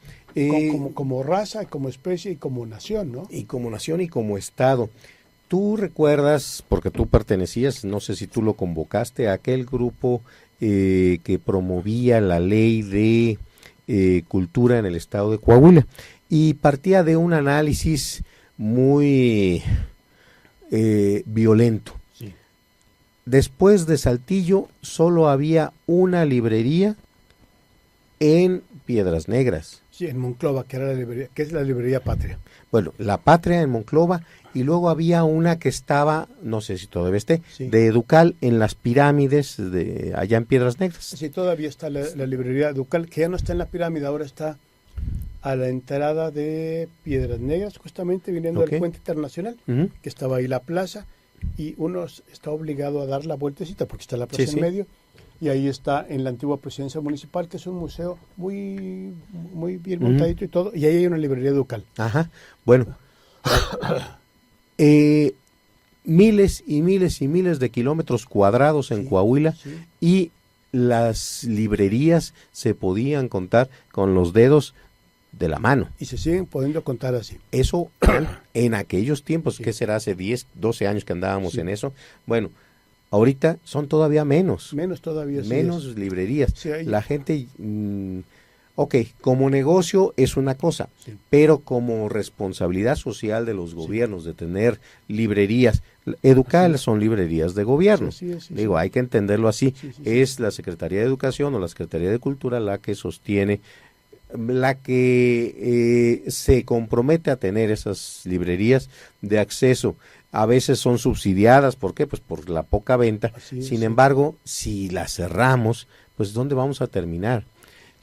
como raza, como especie y como nación, ¿no? Y como nación y como Estado. Tú recuerdas, porque tú pertenecías, no sé si tú lo convocaste, a aquel grupo que promovía la ley de cultura en el estado de Coahuila, y partía de un análisis muy violento. Sí. Después de Saltillo solo había una librería en Piedras Negras. Sí, en Monclova, que es la librería Patria. Bueno, la Patria en Monclova, y luego había una que estaba, no sé si todavía esté, sí, de Educal en las pirámides allá en Piedras Negras. Sí, todavía está la librería Educal, que ya no está en la pirámide, ahora está a la entrada de Piedras Negras, justamente viniendo del Puente Internacional, que estaba ahí la plaza, y uno está obligado a dar la vueltecita porque está la plaza en medio, y ahí está en la antigua presidencia municipal, que es un museo muy bien montadito y todo, y ahí hay una librería Educal. Ajá, bueno. Miles y miles y miles de kilómetros cuadrados en Coahuila, y las librerías se podían contar con los dedos de la mano. Y se siguen pudiendo contar así. Eso en aquellos tiempos, ¿qué será? Hace 10, 12 años que andábamos en eso. Bueno, ahorita son todavía menos. Menos todavía. Menos librerías. Sí, la gente... como negocio es una cosa, pero como responsabilidad social de los gobiernos de tener librerías, Educal son librerías de gobierno. Digo, hay que entenderlo así. Es la Secretaría de Educación o la Secretaría de Cultura la que sostiene, la que se compromete a tener esas librerías de acceso. A veces son subsidiadas, ¿por qué? Pues por la poca venta. Sin embargo, si las cerramos, pues ¿dónde vamos a terminar?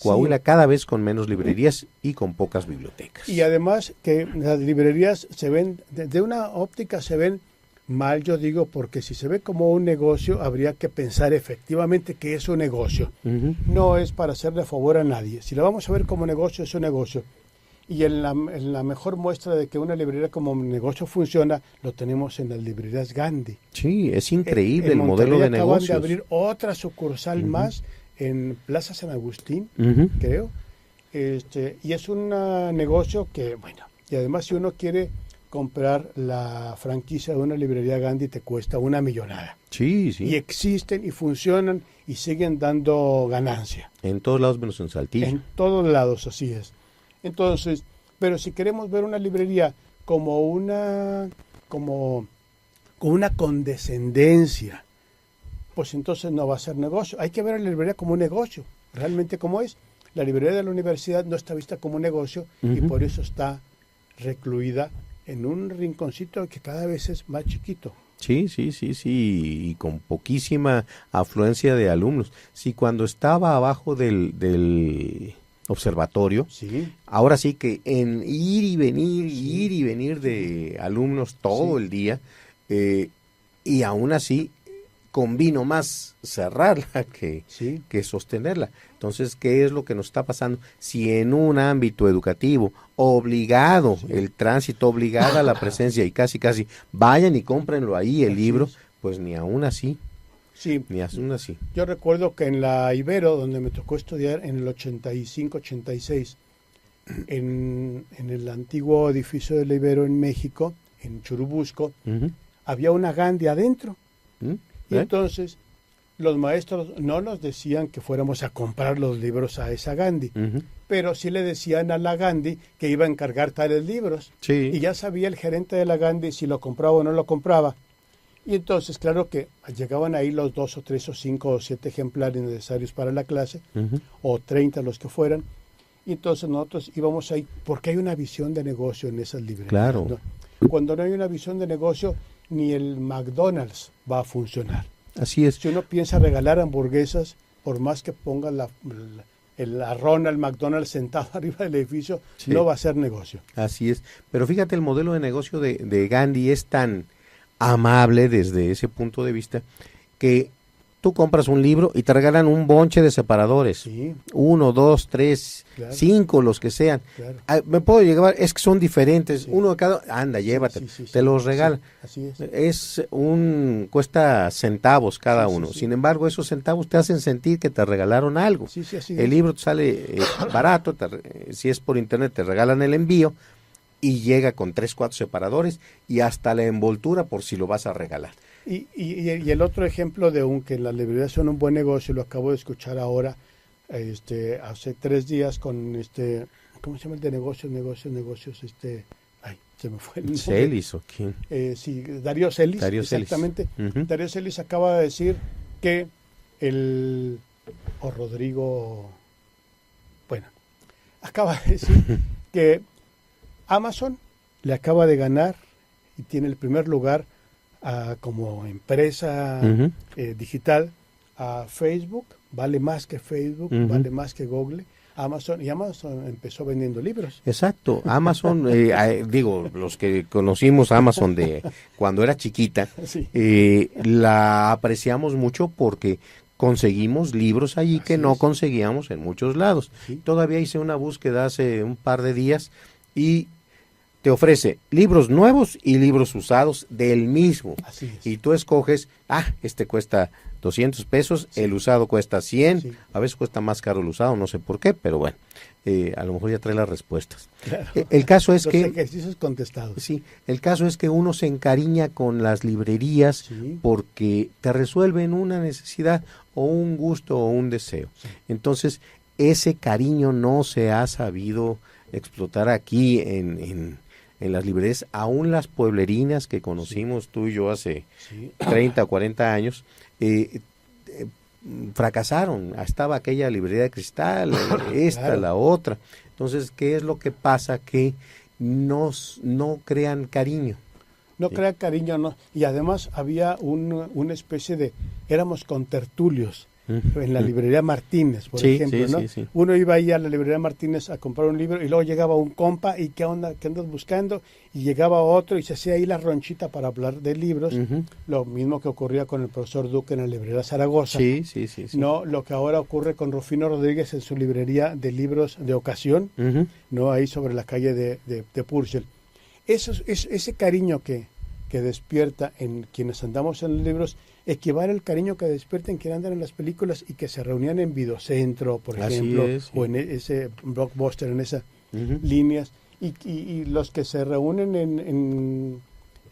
Coahuila cada vez con menos librerías y con pocas bibliotecas. Y además que las librerías se ven, de una óptica se ven mal, yo digo, porque si se ve como un negocio, habría que pensar efectivamente que es un negocio. No es para hacerle favor a nadie. Si lo vamos a ver como negocio, es un negocio. Y en la mejor muestra de que una librería como negocio funciona, lo tenemos en las librerías Gandhi. Sí, es increíble el modelo de negocios. Acaban de abrir otra sucursal más en Plaza San Agustín, creo. Y es un negocio que, bueno, y además si uno quiere comprar la franquicia de una librería Gandhi, te cuesta una millonada. Sí. Y existen y funcionan y siguen dando ganancia. En todos lados menos en Saltillo. En todos lados, así es. Entonces, pero si queremos ver una librería como una condescendencia, pues entonces no va a ser negocio. Hay que ver a la librería como un negocio, realmente como es. La librería de la universidad no está vista como un negocio y por eso está recluida en un rinconcito que cada vez es más chiquito. Sí, y con poquísima afluencia de alumnos. Sí, cuando estaba abajo del observatorio, ahora sí que en ir y venir de alumnos todo el día, y aún así convino más cerrarla que sostenerla. Entonces, ¿qué es lo que nos está pasando? Si en un ámbito educativo obligado, el tránsito obligada a la presencia, y casi vayan y cómprenlo ahí el libro, pues ni aún así. Ni aún así. Yo recuerdo que en la Ibero, donde me tocó estudiar en el 85-86, en el antiguo edificio de la Ibero en México, en Churubusco, había una Gandhi adentro. Y entonces los maestros no nos decían que fuéramos a comprar los libros a esa Gandhi, pero sí le decían a la Gandhi que iba a encargar tales libros. Y ya sabía el gerente de la Gandhi si lo compraba o no lo compraba. Y entonces, claro que llegaban ahí los 2 o 3 o 5 o 7 ejemplares necesarios para la clase, o 30 los que fueran. Y entonces nosotros íbamos ahí, porque hay una visión de negocio en esas librerías. Claro. ¿No? Cuando no hay una visión de negocio, ni el McDonald's va a funcionar. Así es. Si uno piensa regalar hamburguesas, por más que ponga la Ronald McDonald sentado arriba del edificio, Sí. no va a ser negocio. Así es. Pero fíjate, el modelo de negocio de Gandhi es tan amable desde ese punto de vista que tú compras un libro y te regalan un bonche de separadores. Sí. 1, 2, 3, Claro. 5, los que sean. Claro. Me puedo llevar, es que son diferentes. Uno de cada, anda, llévate. sí, te los regalan. Sí, así es. Cuesta centavos cada Sí, uno. sí. Sin embargo, esos centavos te hacen sentir que te regalaron algo. Sí, sí, así El es. libro te sale barato, si es por internet te regalan el envío y llega con 3, 4 separadores y hasta la envoltura por si lo vas a regalar. Y el otro ejemplo de que las librerías son un buen negocio, lo acabo de escuchar ahora, hace 3 días con ¿cómo se llama el de negocios? Ay, se me fue el nombre. ¿Celis o quién? Sí, Darío Celis, Darío Celis. exactamente. Ujú. Darío Celis acaba de decir que Rodrigo, bueno, acaba de decir que Amazon le acaba de ganar y tiene el primer lugar como empresa Ujú. digital a Facebook, vale más que Facebook, Ujú. vale más que Google, Amazon empezó vendiendo libros. Exacto, Amazon, los que conocimos Amazon de cuando era chiquita, Sí. la apreciamos mucho porque conseguimos libros allí que no conseguíamos en muchos lados. Sí. Todavía hice una búsqueda hace un par de días y te ofrece libros nuevos y libros usados del mismo. Así es. Y tú escoges, este cuesta 200 pesos, el usado cuesta 100, Sí. a veces cuesta más caro el usado, no sé por qué, pero bueno, a lo mejor ya trae las respuestas. Claro. El caso es Los que... ejercicios contestados. Sí, el caso es que uno se encariña con las librerías Sí. porque te resuelven una necesidad o un gusto o un deseo. Entonces, ese cariño no se ha sabido explotar aquí en las librerías, aún las pueblerinas que conocimos tú y yo hace Sí. 30 o 40 años, fracasaron. Estaba aquella librería de cristal, Claro. la otra. Entonces, ¿qué es lo que pasa? Que no crean cariño. No crea cariño, no. Y además había una especie de, éramos contertulios en la librería Martínez, por Sí, ejemplo, sí, ¿no? sí, sí. Uno iba ahí a la librería Martínez a comprar un libro y luego llegaba un compa y ¿qué onda? ¿Qué andas buscando? Y llegaba otro y se hacía ahí la ronchita para hablar de libros. Ujú. Lo mismo que ocurría con el profesor Duque en la librería Zaragoza. Sí. No, lo que ahora ocurre con Rufino Rodríguez en su librería de libros de ocasión, Ujú. no ahí sobre la calle de Purcell. Ese cariño que despierta en quienes andamos en los libros equivale al cariño que despierta en quienes andan en las películas y que se reunían en Videocentro, por Así ejemplo, es, sí. o en ese Blockbuster, en esas Ujú. líneas, y los que se reúnen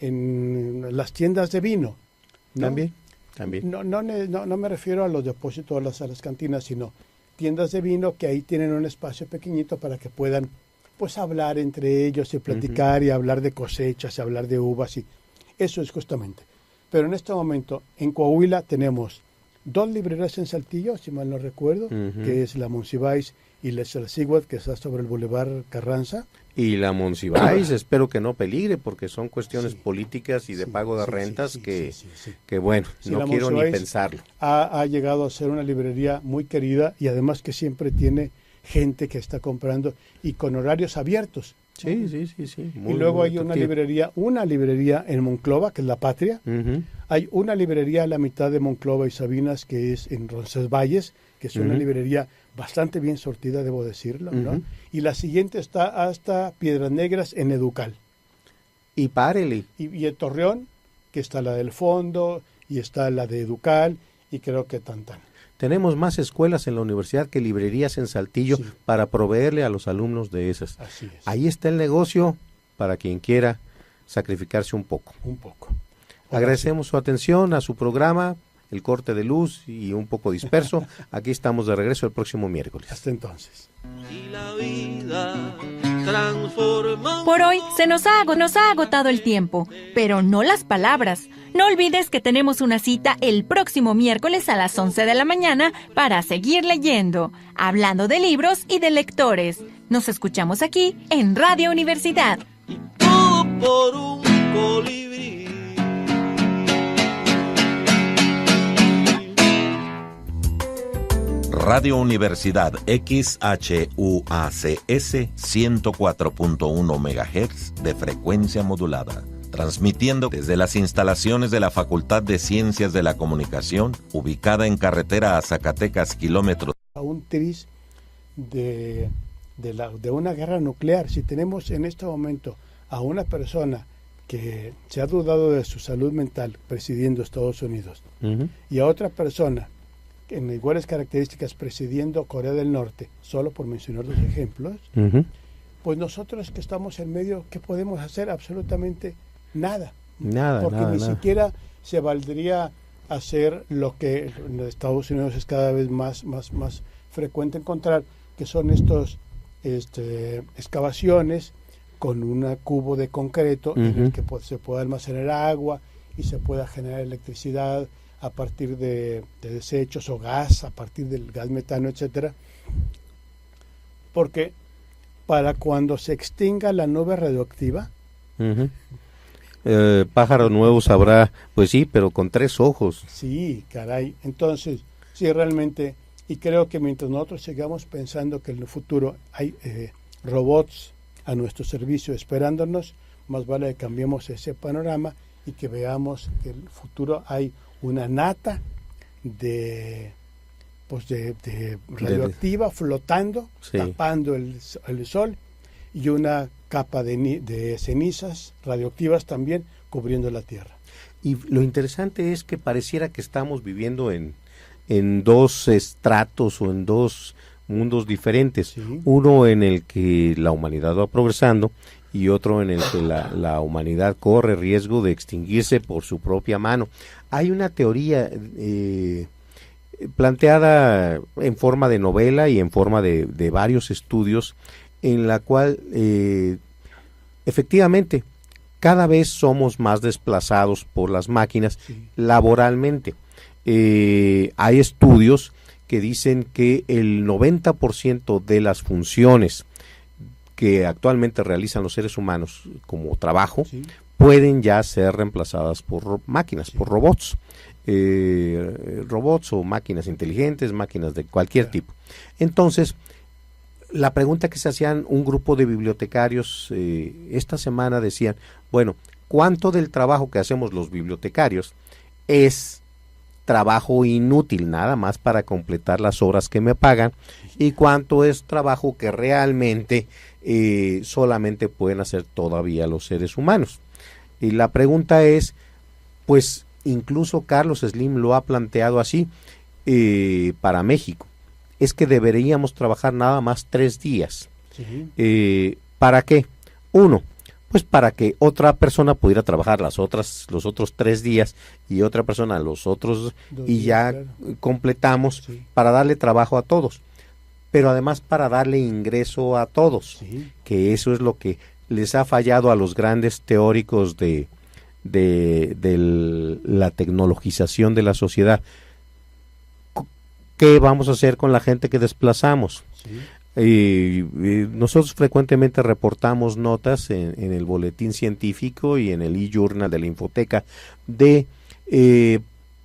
en las tiendas de vino. ¿no? También. No me refiero a los depósitos, a las cantinas, sino tiendas de vino que ahí tienen un espacio pequeñito para que puedan pues hablar entre ellos y platicar y hablar de cosechas y hablar de uvas y eso es justamente. Pero en este momento en Coahuila tenemos 2 librerías en Saltillo, si mal no recuerdo, Ujú. que es la Monsiváis y la Sigüet, que está sobre el Boulevard Carranza. Y la Monsiváis, espero que no peligre, porque son cuestiones políticas y de pago de rentas que bueno, Sí, no la quiero ni Monsiváis pensarlo. Ha llegado a ser una librería muy querida y además que siempre tiene gente que está comprando y con horarios abiertos. Sí. Y luego hay una librería en Monclova, que es La Patria. Ujú. Hay una librería a la mitad de Monclova y Sabinas, que es en Roncesvalles, que es una Ujú. librería bastante bien sortida, debo decirlo, ¿no? Ujú. Y la siguiente está hasta Piedras Negras en Educal. Y párele. Y en Torreón, que está la del Fondo, y está la de Educal, y creo que tan. Tenemos más escuelas en la universidad que librerías en Saltillo para proveerle a los alumnos de esas. Así es. Ahí está el negocio para quien quiera sacrificarse un poco. Agradecemos su atención a su programa, El Corte de Luz y un poco disperso. Aquí estamos de regreso el próximo miércoles. Hasta entonces. Por hoy se nos ha agotado el tiempo, pero no las palabras. No olvides que tenemos una cita el próximo miércoles a las 11 de la mañana para seguir leyendo, hablando de libros y de lectores. Nos escuchamos aquí en Radio Universidad. Todo por un colibrí. Radio Universidad XHUACS 104.1 MHz de frecuencia modulada, transmitiendo desde las instalaciones de la Facultad de Ciencias de la Comunicación, ubicada en carretera a Zacatecas, kilómetro. A un tris de una guerra nuclear. Si tenemos en este momento a una persona que se ha dudado de su salud mental presidiendo Estados Unidos, y a otra persona en iguales características presidiendo Corea del Norte, solo por mencionar dos ejemplos, pues nosotros que estamos en medio, ¿qué podemos hacer? Absolutamente nada. Porque ni siquiera se valdría hacer lo que en Estados Unidos es cada vez más frecuente encontrar, que son estos excavaciones con un cubo de concreto en el que se pueda almacenar agua y se pueda generar electricidad a partir de desechos o gas, a partir del gas metano, etcétera. Porque para cuando se extinga la nube radioactiva, pájaro nuevo sabrá, pues sí, pero con 3 ojos. Sí, caray. Entonces, sí, realmente, y creo que mientras nosotros sigamos pensando que en el futuro hay robots a nuestro servicio esperándonos, más vale que cambiemos ese panorama y que veamos que en el futuro hay una nata de radioactiva flotando, tapando el sol, y una capa de cenizas radioactivas también cubriendo la Tierra. Y lo interesante es que pareciera que estamos viviendo en 2 estratos o en 2 mundos diferentes, uno en el que la humanidad va progresando y otro en el que la humanidad corre riesgo de extinguirse por su propia mano. Hay una teoría planteada en forma de novela y en forma de varios estudios, en la cual efectivamente cada vez somos más desplazados por las máquinas laboralmente. Hay estudios que dicen que el 90% de las funciones que actualmente realizan los seres humanos como trabajo pueden ya ser reemplazadas por máquinas, por robots. Robots o máquinas inteligentes, máquinas de cualquier tipo. Entonces, la pregunta que se hacían un grupo de bibliotecarios esta semana decían, bueno, ¿cuánto del trabajo que hacemos los bibliotecarios es trabajo inútil, nada más para completar las horas que me pagan, y cuánto es trabajo que realmente solamente pueden hacer todavía los seres humanos? Y la pregunta es, pues incluso Carlos Slim lo ha planteado así para México, es que deberíamos trabajar nada más 3 días. ¿Para qué? 1, pues para que otra persona pudiera trabajar los otros 3 días y otra persona los otros 2 y días, ya claro, completamos para darle trabajo a todos, pero además para darle ingreso a todos, que eso es lo que les ha fallado a los grandes teóricos de la tecnologización de la sociedad. ¿Qué vamos a hacer con la gente que desplazamos? Nosotros frecuentemente reportamos notas en el boletín científico y en el e-journal de la Infoteca de,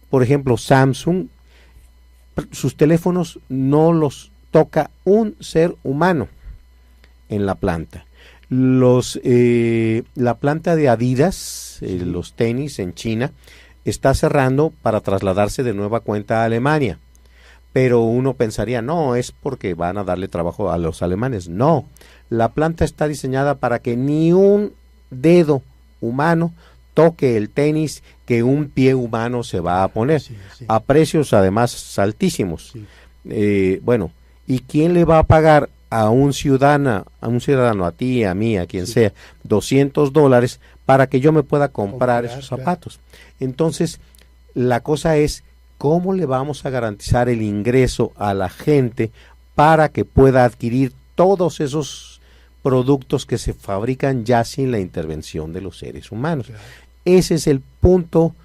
por ejemplo, Samsung. Sus teléfonos no los toca un ser humano en la planta. La planta de Adidas, los tenis en China, está cerrando para trasladarse de nueva cuenta a Alemania. Pero uno pensaría, no, es porque van a darle trabajo a los alemanes. No, la planta está diseñada para que ni un dedo humano toque el tenis que un pie humano se va a poner, a precios además altísimos. Bueno, ¿y quién le va a pagar a un ciudadano, a ti, a mí, a quien sea, $200 para que yo me pueda comprar esos zapatos? Entonces, la cosa es, ¿cómo le vamos a garantizar el ingreso a la gente para que pueda adquirir todos esos productos que se fabrican ya sin la intervención de los seres humanos? Claro. Ese es el punto,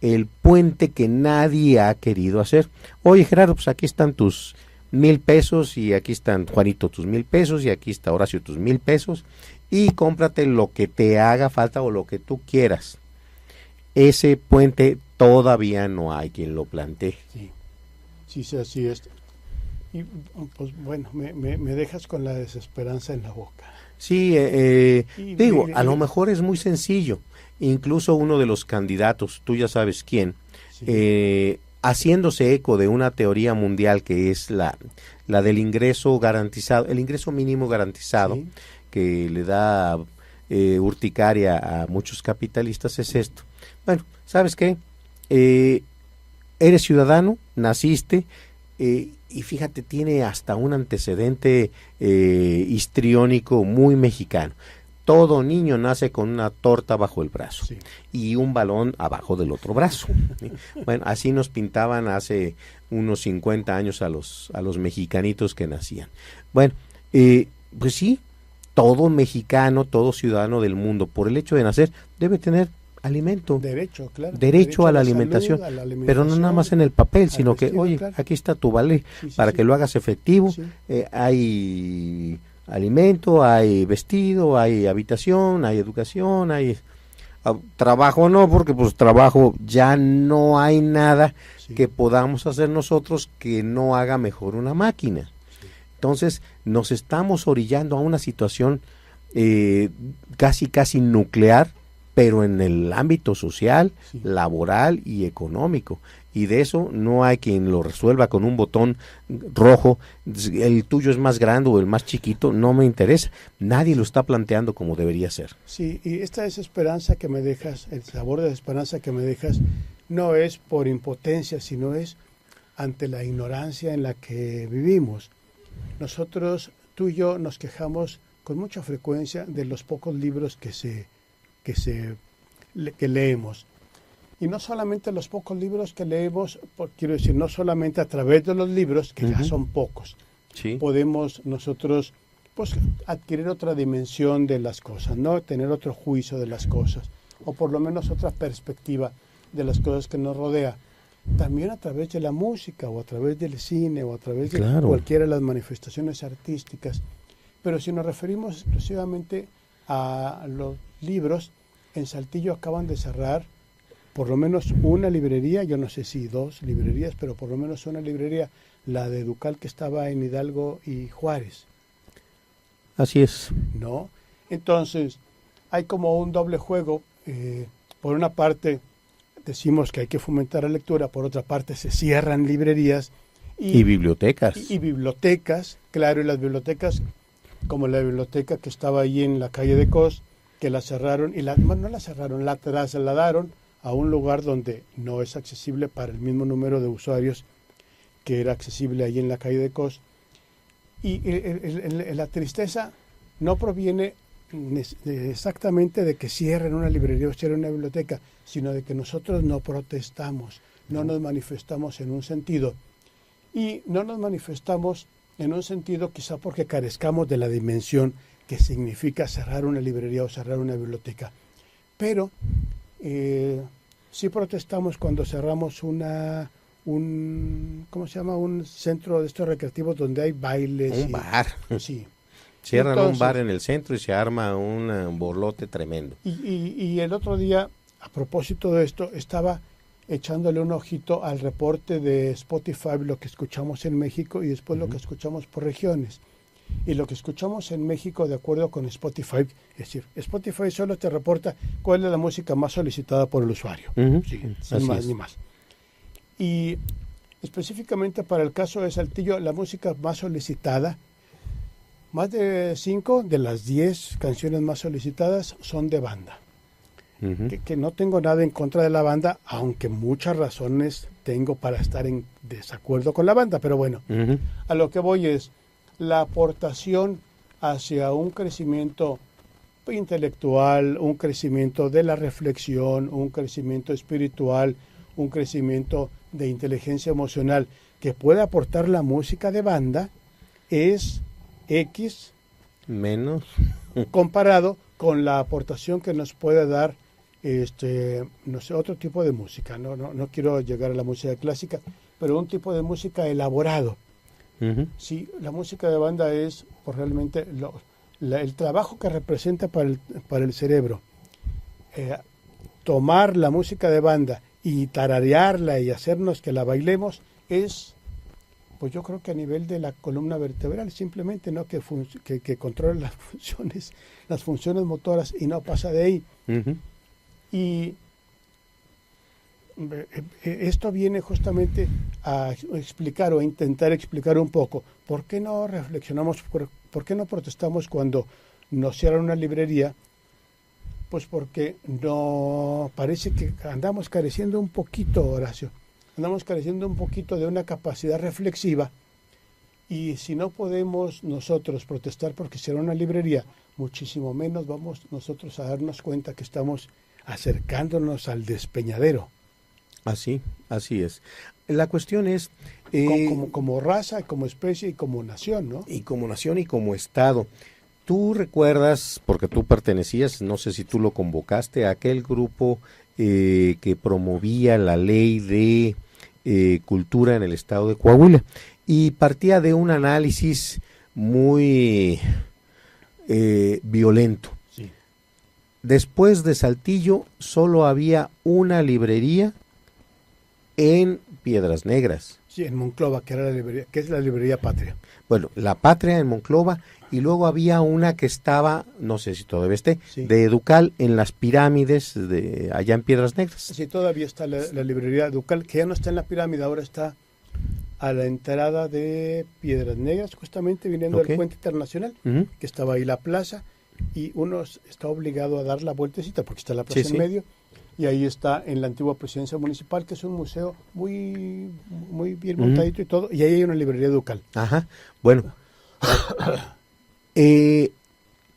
el puente que nadie ha querido hacer. Oye, Gerardo, pues aquí están tus 1,000 pesos y aquí están, Juanito, tus 1,000 pesos y aquí está Horacio, tus 1,000 pesos y cómprate lo que te haga falta o lo que tú quieras. Ese puente todavía no hay quien lo plantee. Sí, así es. Y pues bueno, me dejas con la desesperanza en la boca. Sí, digo, a lo mejor es muy sencillo. Incluso uno de los candidatos, tú ya sabes quién, haciéndose eco de una teoría mundial que es la del ingreso garantizado, el ingreso mínimo garantizado, que le da urticaria a muchos capitalistas, es esto. Bueno, ¿sabes qué? Eres ciudadano, naciste, y fíjate, tiene hasta un antecedente histriónico muy mexicano. Todo niño nace con una torta bajo el brazo y un balón abajo del otro brazo. Bueno, así nos pintaban hace unos 50 años a los mexicanitos que nacían. Bueno, pues sí, todo mexicano, todo ciudadano del mundo, por el hecho de nacer, debe tener alimento. Derecho, claro. Derecho a la alimentación, pero no nada más en el papel, sino que, oye, claro, aquí está tu vale para que lo hagas efectivo. Hay alimento, hay vestido, hay habitación, hay educación, hay trabajo, no, porque pues trabajo ya no hay nada que podamos hacer nosotros que no haga mejor una máquina. Entonces nos estamos orillando a una situación casi nuclear, pero en el ámbito social, laboral y económico. Y de eso no hay quien lo resuelva con un botón rojo. El tuyo es más grande o el más chiquito, no me interesa. Nadie lo está planteando como debería ser. Sí, y esta desesperanza que me dejas, el sabor de desesperanza que me dejas, no es por impotencia, sino es ante la ignorancia en la que vivimos. Nosotros, tú y yo, nos quejamos con mucha frecuencia de los pocos libros que leemos. Y no solamente los pocos libros que leemos, quiero decir, no solamente a través de los libros, que ya son pocos, podemos nosotros pues adquirir otra dimensión de las cosas, ¿no? Tener otro juicio de las cosas, o por lo menos otra perspectiva de las cosas que nos rodea. También a través de la música, o a través del cine, o a través de cualquiera de las manifestaciones artísticas. Pero si nos referimos exclusivamente a los libros, en Saltillo acaban de cerrar por lo menos una librería, yo no sé si 2 librerías, pero por lo menos una librería, la de Ducal, que estaba en Hidalgo y Juárez. Así es. ¿No? Entonces, hay como un doble juego. Por una parte, decimos que hay que fomentar la lectura, por otra parte, se cierran librerías. Y bibliotecas. Y bibliotecas, claro, y las bibliotecas, como la biblioteca que estaba ahí en la calle de Cos, que la cerraron, no la cerraron, la trasladaron a un lugar donde no es accesible para el mismo número de usuarios que era accesible ahí en la calle de Cos. Y la tristeza no proviene exactamente de que cierren una librería o cierren una biblioteca, sino de que nosotros no protestamos, no nos manifestamos en un sentido. Y no nos manifestamos en un sentido quizá porque carezcamos de la dimensión que significa cerrar una librería o cerrar una biblioteca. Pero sí protestamos cuando cerramos un centro de estos recreativos donde hay bailes. Un bar. Sí. Cierran un bar en el centro y se arma un borlote tremendo. Y el otro día, a propósito de esto, estaba echándole un ojito al reporte de Spotify, lo que escuchamos en México y después lo que escuchamos por regiones. Y lo que escuchamos en México, de acuerdo con Spotify, es decir, Spotify solo te reporta cuál es la música más solicitada por el usuario. Sí, sin más ni más. Y específicamente para el caso de Saltillo, la música más solicitada, más de 5 de las 10 canciones más solicitadas son de banda. Que no tengo nada en contra de la banda, aunque muchas razones tengo para estar en desacuerdo con la banda, pero bueno, a lo que voy es la aportación hacia un crecimiento intelectual, un crecimiento de la reflexión, un crecimiento espiritual, un crecimiento de inteligencia emocional que puede aportar la música de banda es X menos comparado con la aportación que nos puede dar no sé, otro tipo de música. No quiero llegar a la música clásica, pero un tipo de música elaborado. Sí, la música de banda es pues, realmente el trabajo que representa para el cerebro. Tomar la música de banda y tararearla y hacernos que la bailemos es Pues yo creo que a nivel de la columna vertebral, simplemente, ¿no? Que controla las funciones motoras y no pasa de ahí. Y esto viene justamente a explicar o a intentar explicar un poco por qué no reflexionamos, por qué no protestamos cuando nos cierran una librería. Pues porque no parece que andamos careciendo un poquito, Horacio, andamos careciendo un poquito de una capacidad reflexiva, y si no podemos nosotros protestar porque cierran una librería, muchísimo menos vamos nosotros a darnos cuenta que estamos acercándonos al despeñadero. Así es. La cuestión es... como raza, como especie y como nación, ¿no? Y como nación y como Estado. Tú recuerdas, porque tú pertenecías, no sé si tú lo convocaste, a aquel grupo que promovía la ley de cultura en el estado de Coahuila, y partía de un análisis muy violento. Sí. Después de Saltillo solo había una librería en Piedras Negras. Sí, en Monclova, que es la librería Patria. Bueno, la Patria en Monclova, y luego había una que estaba, no sé si todavía esté, de Educal en las pirámides allá en Piedras Negras. Sí, todavía está la librería Educal, que ya no está en la pirámide, ahora está a la entrada de Piedras Negras, justamente viniendo del Puente Internacional, que estaba ahí la plaza, y uno está obligado a dar la vueltecita porque está la plaza en medio, y ahí está en la antigua presidencia municipal, que es un museo muy bien montadito y todo, y ahí hay una librería Educal. Ajá, bueno.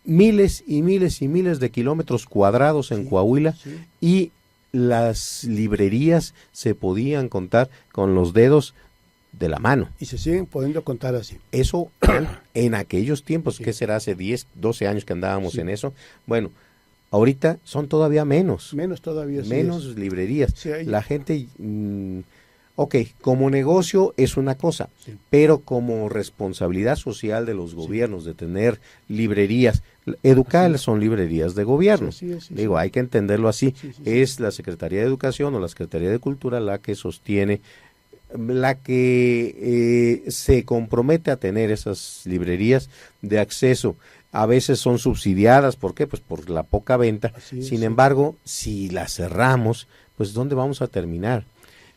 Miles y miles y miles de kilómetros cuadrados en Coahuila, y las librerías se podían contar con los dedos de la mano. Y se siguen pudiendo contar así. Eso en aquellos tiempos, ¿qué será? Hace 10, 12 años que andábamos en eso. Bueno, ahorita son todavía menos. Menos todavía. Menos librerías. Sí, la gente... Ok, como negocio es una cosa, pero como responsabilidad social de los gobiernos de tener librerías, Educal son librerías de gobierno. Digo, hay que entenderlo así. Es la Secretaría de Educación o la Secretaría de Cultura la que sostiene, la que se compromete a tener esas librerías de acceso. A veces son subsidiadas, ¿por qué? Pues por la poca venta. Sin embargo, si las cerramos, pues ¿dónde vamos a terminar?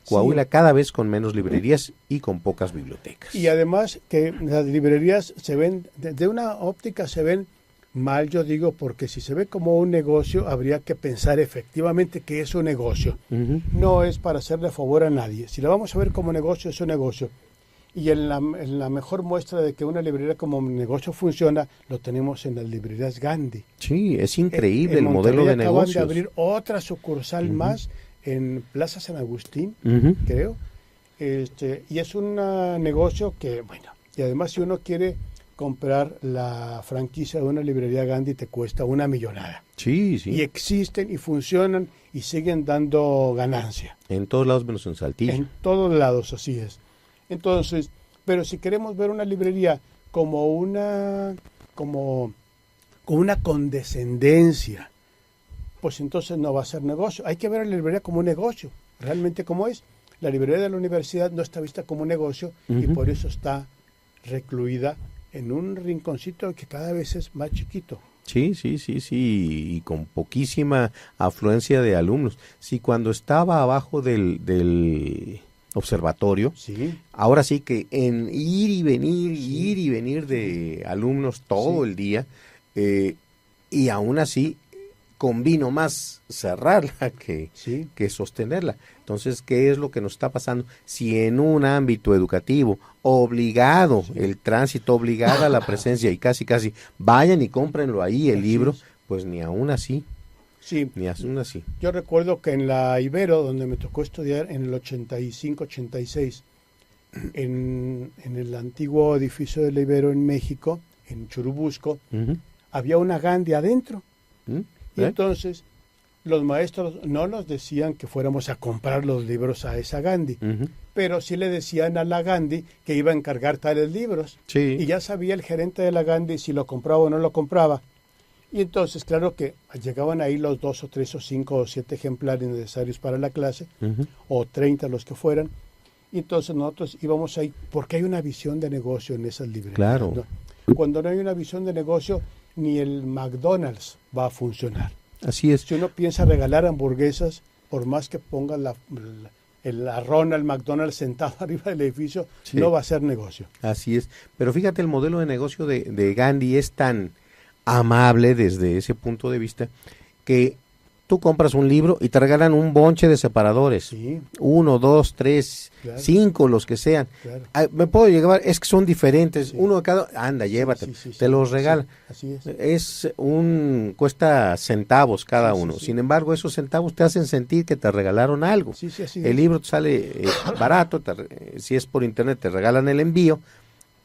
Coahuila cada vez con menos librerías y con pocas bibliotecas. Y además que las librerías se ven, de una óptica se ven mal, yo digo, porque si se ve como un negocio, habría que pensar efectivamente que es un negocio. No es para hacerle favor a nadie. Si lo vamos a ver como negocio, es un negocio. Y en la mejor muestra de que una librería como negocio funciona, lo tenemos en las librerías Gandhi. Sí, es increíble el modelo de negocios. Acaban de abrir otra sucursal más en Plaza San Agustín, creo, y es un negocio que, bueno, y además si uno quiere comprar la franquicia de una librería Gandhi te cuesta una millonada. Sí. Y existen y funcionan y siguen dando ganancia. En todos lados menos en Saltillo. En todos lados, así es. Entonces, pero si queremos ver una librería como una condescendencia, pues entonces no va a ser negocio. Hay que ver a la librería como un negocio, realmente como es. La librería de la universidad no está vista como un negocio y por eso está recluida en un rinconcito que cada vez es más chiquito. Sí, y con poquísima afluencia de alumnos. Sí, cuando estaba abajo del observatorio, ahora sí que en ir y venir de alumnos todo el día, y aún así convino más cerrarla que sostenerla. Entonces, ¿qué es lo que nos está pasando? Si en un ámbito educativo obligado, el tránsito obligada a la presencia y casi vayan y cómprenlo ahí el libro, pues ni aún así. Ni aún así. Yo recuerdo que en la Ibero, donde me tocó estudiar en el 85-86, en el antiguo edificio de la Ibero en México, en Churubusco, había una Gandhi adentro. Y entonces los maestros no nos decían que fuéramos a comprar los libros a esa Gandhi, pero sí le decían a la Gandhi que iba a encargar tales libros. Y ya sabía el gerente de la Gandhi si lo compraba o no lo compraba. Y entonces, claro que llegaban ahí los 2 o 3 o 5 o 7 ejemplares necesarios para la clase, o 30 los que fueran, Y entonces nosotros íbamos ahí porque hay una visión de negocio en esas librerías. Claro. ¿no? Cuando no hay una visión de negocio, ni el McDonald's va a funcionar. Así es. Si uno piensa regalar hamburguesas, por más que ponga la Ronald McDonald sentado arriba del edificio, sí, no va a ser negocio. Así es. Pero fíjate, el modelo de negocio de Gandhi es tan amable desde ese punto de vista que tú compras un libro y te regalan un bonche de separadores. Sí. 1, 2, 3, claro, 5, los que sean. Claro. Me puedo llevar, es que son diferentes. Sí. Uno de cada, anda, llévate, sí, te los regala. Sí, así es. Cuesta centavos cada Sí, uno. sí. Sin embargo, esos centavos te hacen sentir que te regalaron algo. Sí, así el es. libro te sale barato, si es por internet te regalan el envío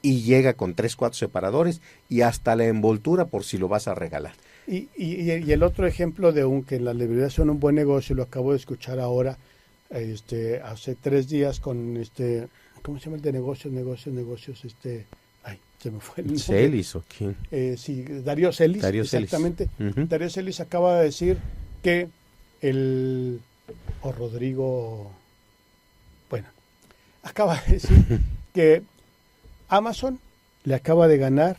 y llega con 3, 4 separadores y hasta la envoltura por si lo vas a regalar. Y el otro ejemplo de que en las librerías son un buen negocio, lo acabo de escuchar ahora, hace 3 días con ¿cómo se llama el de negocios? Ay, se me fue el nombre. ¿Celis o quién? Sí, Darío Celis, exactamente. Uh-huh. Darío Celis acaba de decir que acaba de decir que Amazon le acaba de ganar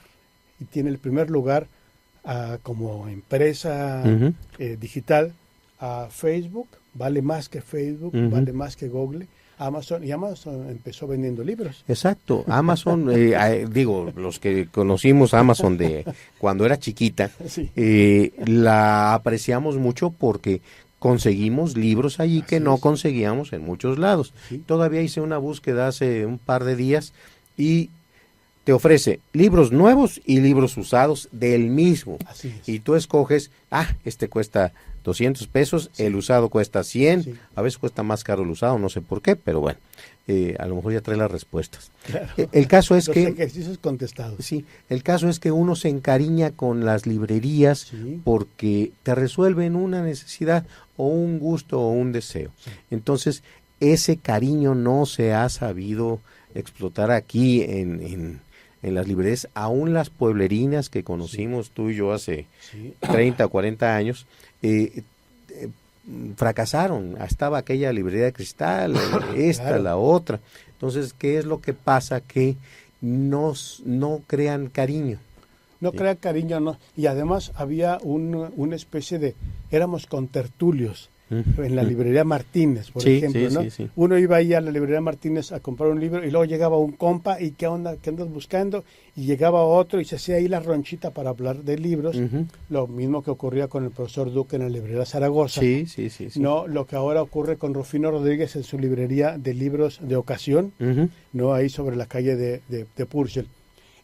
y tiene el primer lugar como empresa uh-huh, digital a Facebook, vale más que Facebook, uh-huh, vale más que Google, Amazon empezó vendiendo libros. Exacto, Amazon, los que conocimos Amazon de cuando era chiquita, sí, la apreciamos mucho porque conseguimos libros allí que no conseguíamos en muchos lados. Sí. Todavía hice una búsqueda hace un par de días y te ofrece libros nuevos y libros usados del mismo. Así es. Y tú escoges, este cuesta 200 pesos, sí, el usado cuesta 100, sí, a veces cuesta más caro el usado, no sé por qué, pero bueno, a lo mejor ya trae las respuestas. Claro. El caso es los que... ejercicios contestados. Sí, el caso es que uno se encariña con las librerías, sí, porque te resuelven una necesidad o un gusto o un deseo. Sí. Entonces, ese cariño no se ha sabido explotar aquí en las librerías, aún las pueblerinas que conocimos, sí, tú y yo hace 30 o 40 años, fracasaron. Estaba aquella librería de cristal, claro, la otra. Entonces, ¿qué es lo que pasa? Que no crean cariño. No crean cariño, no. Y además había una especie de, éramos contertulios en la librería Martínez, por ejemplo, ¿no? Sí. Uno iba ahí a la librería Martínez a comprar un libro y luego llegaba un compa y ¿qué onda? ¿Qué andas buscando? Y llegaba otro y se hacía ahí la ronchita para hablar de libros. Uh-huh. Lo mismo que ocurría con el profesor Duque en la librería Zaragoza. Sí. No, lo que ahora ocurre con Rufino Rodríguez en su librería de libros de ocasión, uh-huh, no, ahí sobre la calle de Purcell.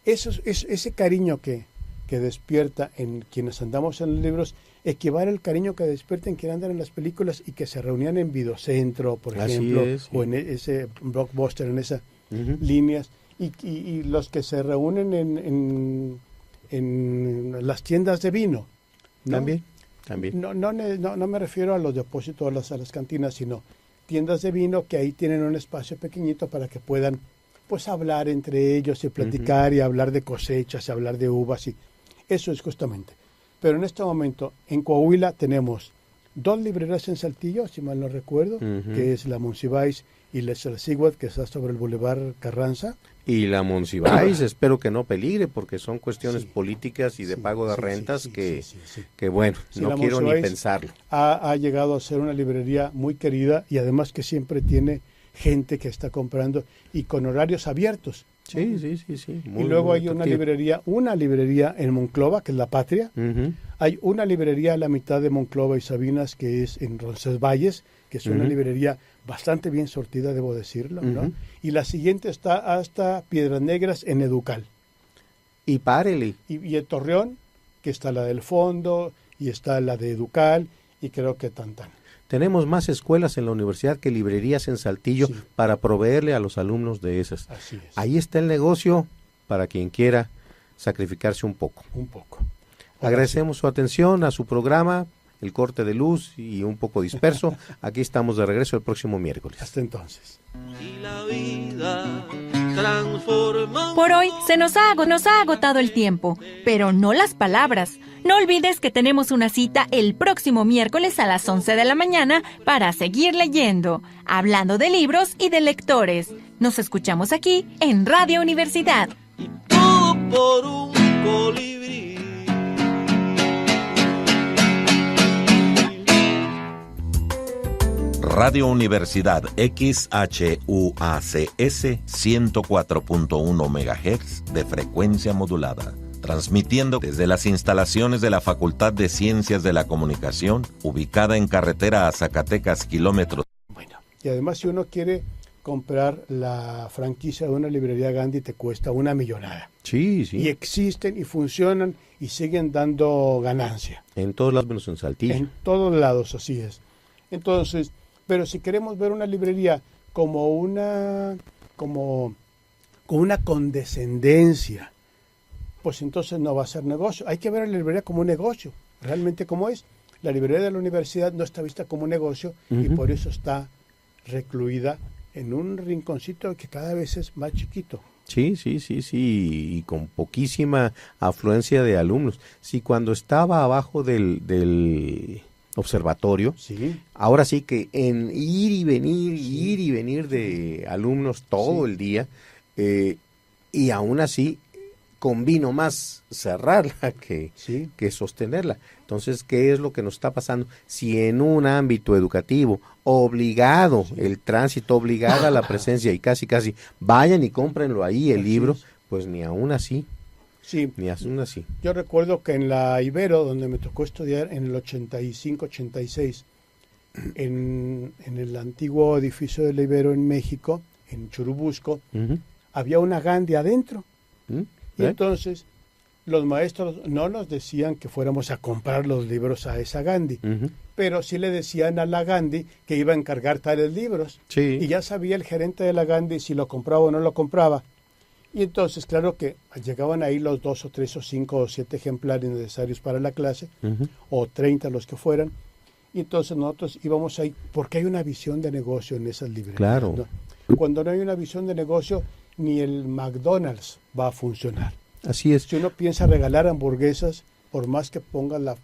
Ese cariño que despierta en quienes andamos en los libros equivale al cariño que despierta en quienes andan en las películas y que se reunían en Videocentro, por ejemplo, sí, o en ese Blockbuster, en esas uh-huh, líneas, y los que se reúnen en las tiendas de vino, ¿no? También. No me refiero a los depósitos, a las cantinas, sino tiendas de vino que ahí tienen un espacio pequeñito para que puedan pues hablar entre ellos y platicar, uh-huh, y hablar de cosechas y hablar de uvas, y eso es justamente. Pero en este momento en Coahuila tenemos 2 librerías en Saltillo, si mal no recuerdo, uh-huh, que es la Monsiváis y la Sigüet, que está sobre el Boulevard Carranza. Y la Monsiváis espero que no peligre, porque son cuestiones políticas y de pago de rentas que bueno, no quiero ni pensarlo. Ha llegado a ser una librería muy querida y además que siempre tiene gente que está comprando y con horarios abiertos. Sí. Y luego hay una librería en Monclova, que es La Patria. Uh-huh. Hay una librería a la mitad de Monclova y Sabinas, que es en Roncesvalles, que es una librería bastante bien sortida, debo decirlo, uh-huh, ¿no? Y la siguiente está hasta Piedras Negras en Educal. Y párele. Y en Torreón, que está la del Fondo, y está la de Educal, y creo que Tantán. Tenemos más escuelas en la universidad que librerías en Saltillo, sí, para proveerle a los alumnos de esas. Así es. Ahí está el negocio para quien quiera sacrificarse un poco. Agradecemos su atención a su programa, El Corte de Luz y un poco disperso. Aquí estamos de regreso el próximo miércoles. Hasta entonces. Y la vida transforman. Por hoy se nos ha agotado el tiempo, pero no las palabras. No olvides que tenemos una cita el próximo miércoles a las 11 de la mañana para seguir leyendo, hablando de libros y de lectores. Nos escuchamos aquí en Radio Universidad. Todo por un colibrí. Radio Universidad XHUACS 104.1 MHz de frecuencia modulada, transmitiendo desde las instalaciones de la Facultad de Ciencias de la Comunicación, ubicada en carretera a Zacatecas, kilómetros. Y además, si uno quiere comprar la franquicia de una librería Gandhi, te cuesta una millonada. Sí, sí. Y existen y funcionan y siguen dando ganancia. En todos lados menos en Saltillo. En todos lados, así es. Entonces, pero si queremos ver una librería con una condescendencia, pues entonces no va a ser negocio. Hay que ver a la librería como un negocio, realmente como es. La librería de la universidad no está vista como un negocio y por eso está recluida en un rinconcito que cada vez es más chiquito. Sí, y con poquísima afluencia de alumnos. Sí, cuando estaba abajo del observatorio, sí. Ahora sí que en ir y venir de alumnos todo el día, y aún así convino más cerrarla que sostenerla. Entonces, ¿qué es lo que nos está pasando? Si en un ámbito educativo obligado, el tránsito obligada la presencia y casi vayan y cómprenlo ahí el libro, pues ni aún así. Sí. Ni aún así. Yo recuerdo que en la Ibero, donde me tocó estudiar en el 85-86, en el antiguo edificio de la Ibero en México, en Churubusco, había una Gandhi adentro. Y entonces los maestros no nos decían que fuéramos a comprar los libros a esa Gandhi, pero sí le decían a la Gandhi que iba a encargar tales libros. Sí. Y ya sabía el gerente de la Gandhi si lo compraba o no lo compraba. Y entonces, claro que llegaban ahí los 2 o 3 o 5 o 7 ejemplares necesarios para la clase, o 30 los que fueran. Y entonces nosotros íbamos ahí porque hay una visión de negocio en esas librerías. Claro. ¿No? Cuando no hay una visión de negocio, ni el McDonald's va a funcionar. Así es. Si uno piensa regalar hamburguesas, por más que ponga la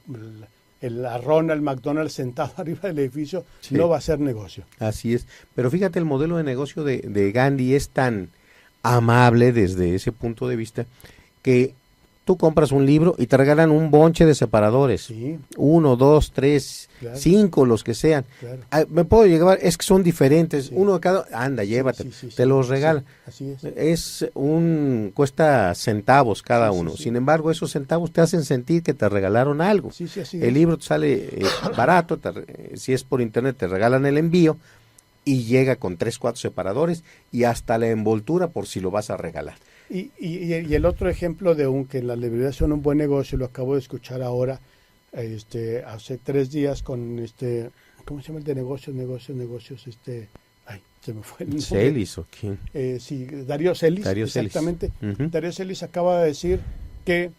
rona, el McDonald's sentado arriba del edificio, no va a ser negocio. Así es. Pero fíjate, el modelo de negocio de Gandhi es tan amable desde ese punto de vista que tú compras un libro y te regalan un bonche de separadores. Sí. 1, 2, 3, 5, los que sean. Claro. Me puedo llevar, es que son diferentes. Uno de cada, anda, llévate, te los regalan. Así es. Cuesta centavos cada uno. Sin embargo, esos centavos te hacen sentir que te regalaron algo. El libro te sale barato, si es por internet te regalan el envío y llega con 3, 4 separadores y hasta la envoltura por si lo vas a regalar. Y el otro ejemplo de que las librerías son un buen negocio, lo acabo de escuchar ahora, hace 3 días con ¿cómo se llama el de negocios? Ay, se me fue el nombre. ¿Celis o quién? Sí, Darío Celis, exactamente. Darío Celis acaba de decir que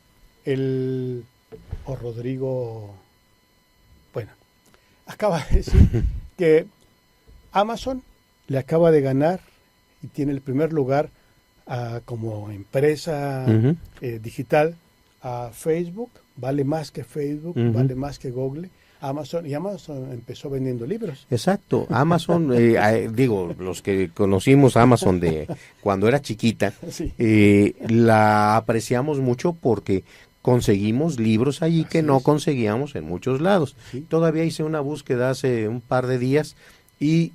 acaba de decir que Amazon le acaba de ganar y tiene el primer lugar como empresa digital a Facebook, vale más que Facebook, vale más que Google, Amazon empezó vendiendo libros. Exacto, Amazon, los que conocimos Amazon de cuando era chiquita, la apreciamos mucho porque conseguimos libros allí que no conseguíamos en muchos lados. Todavía hice una búsqueda hace un par de días y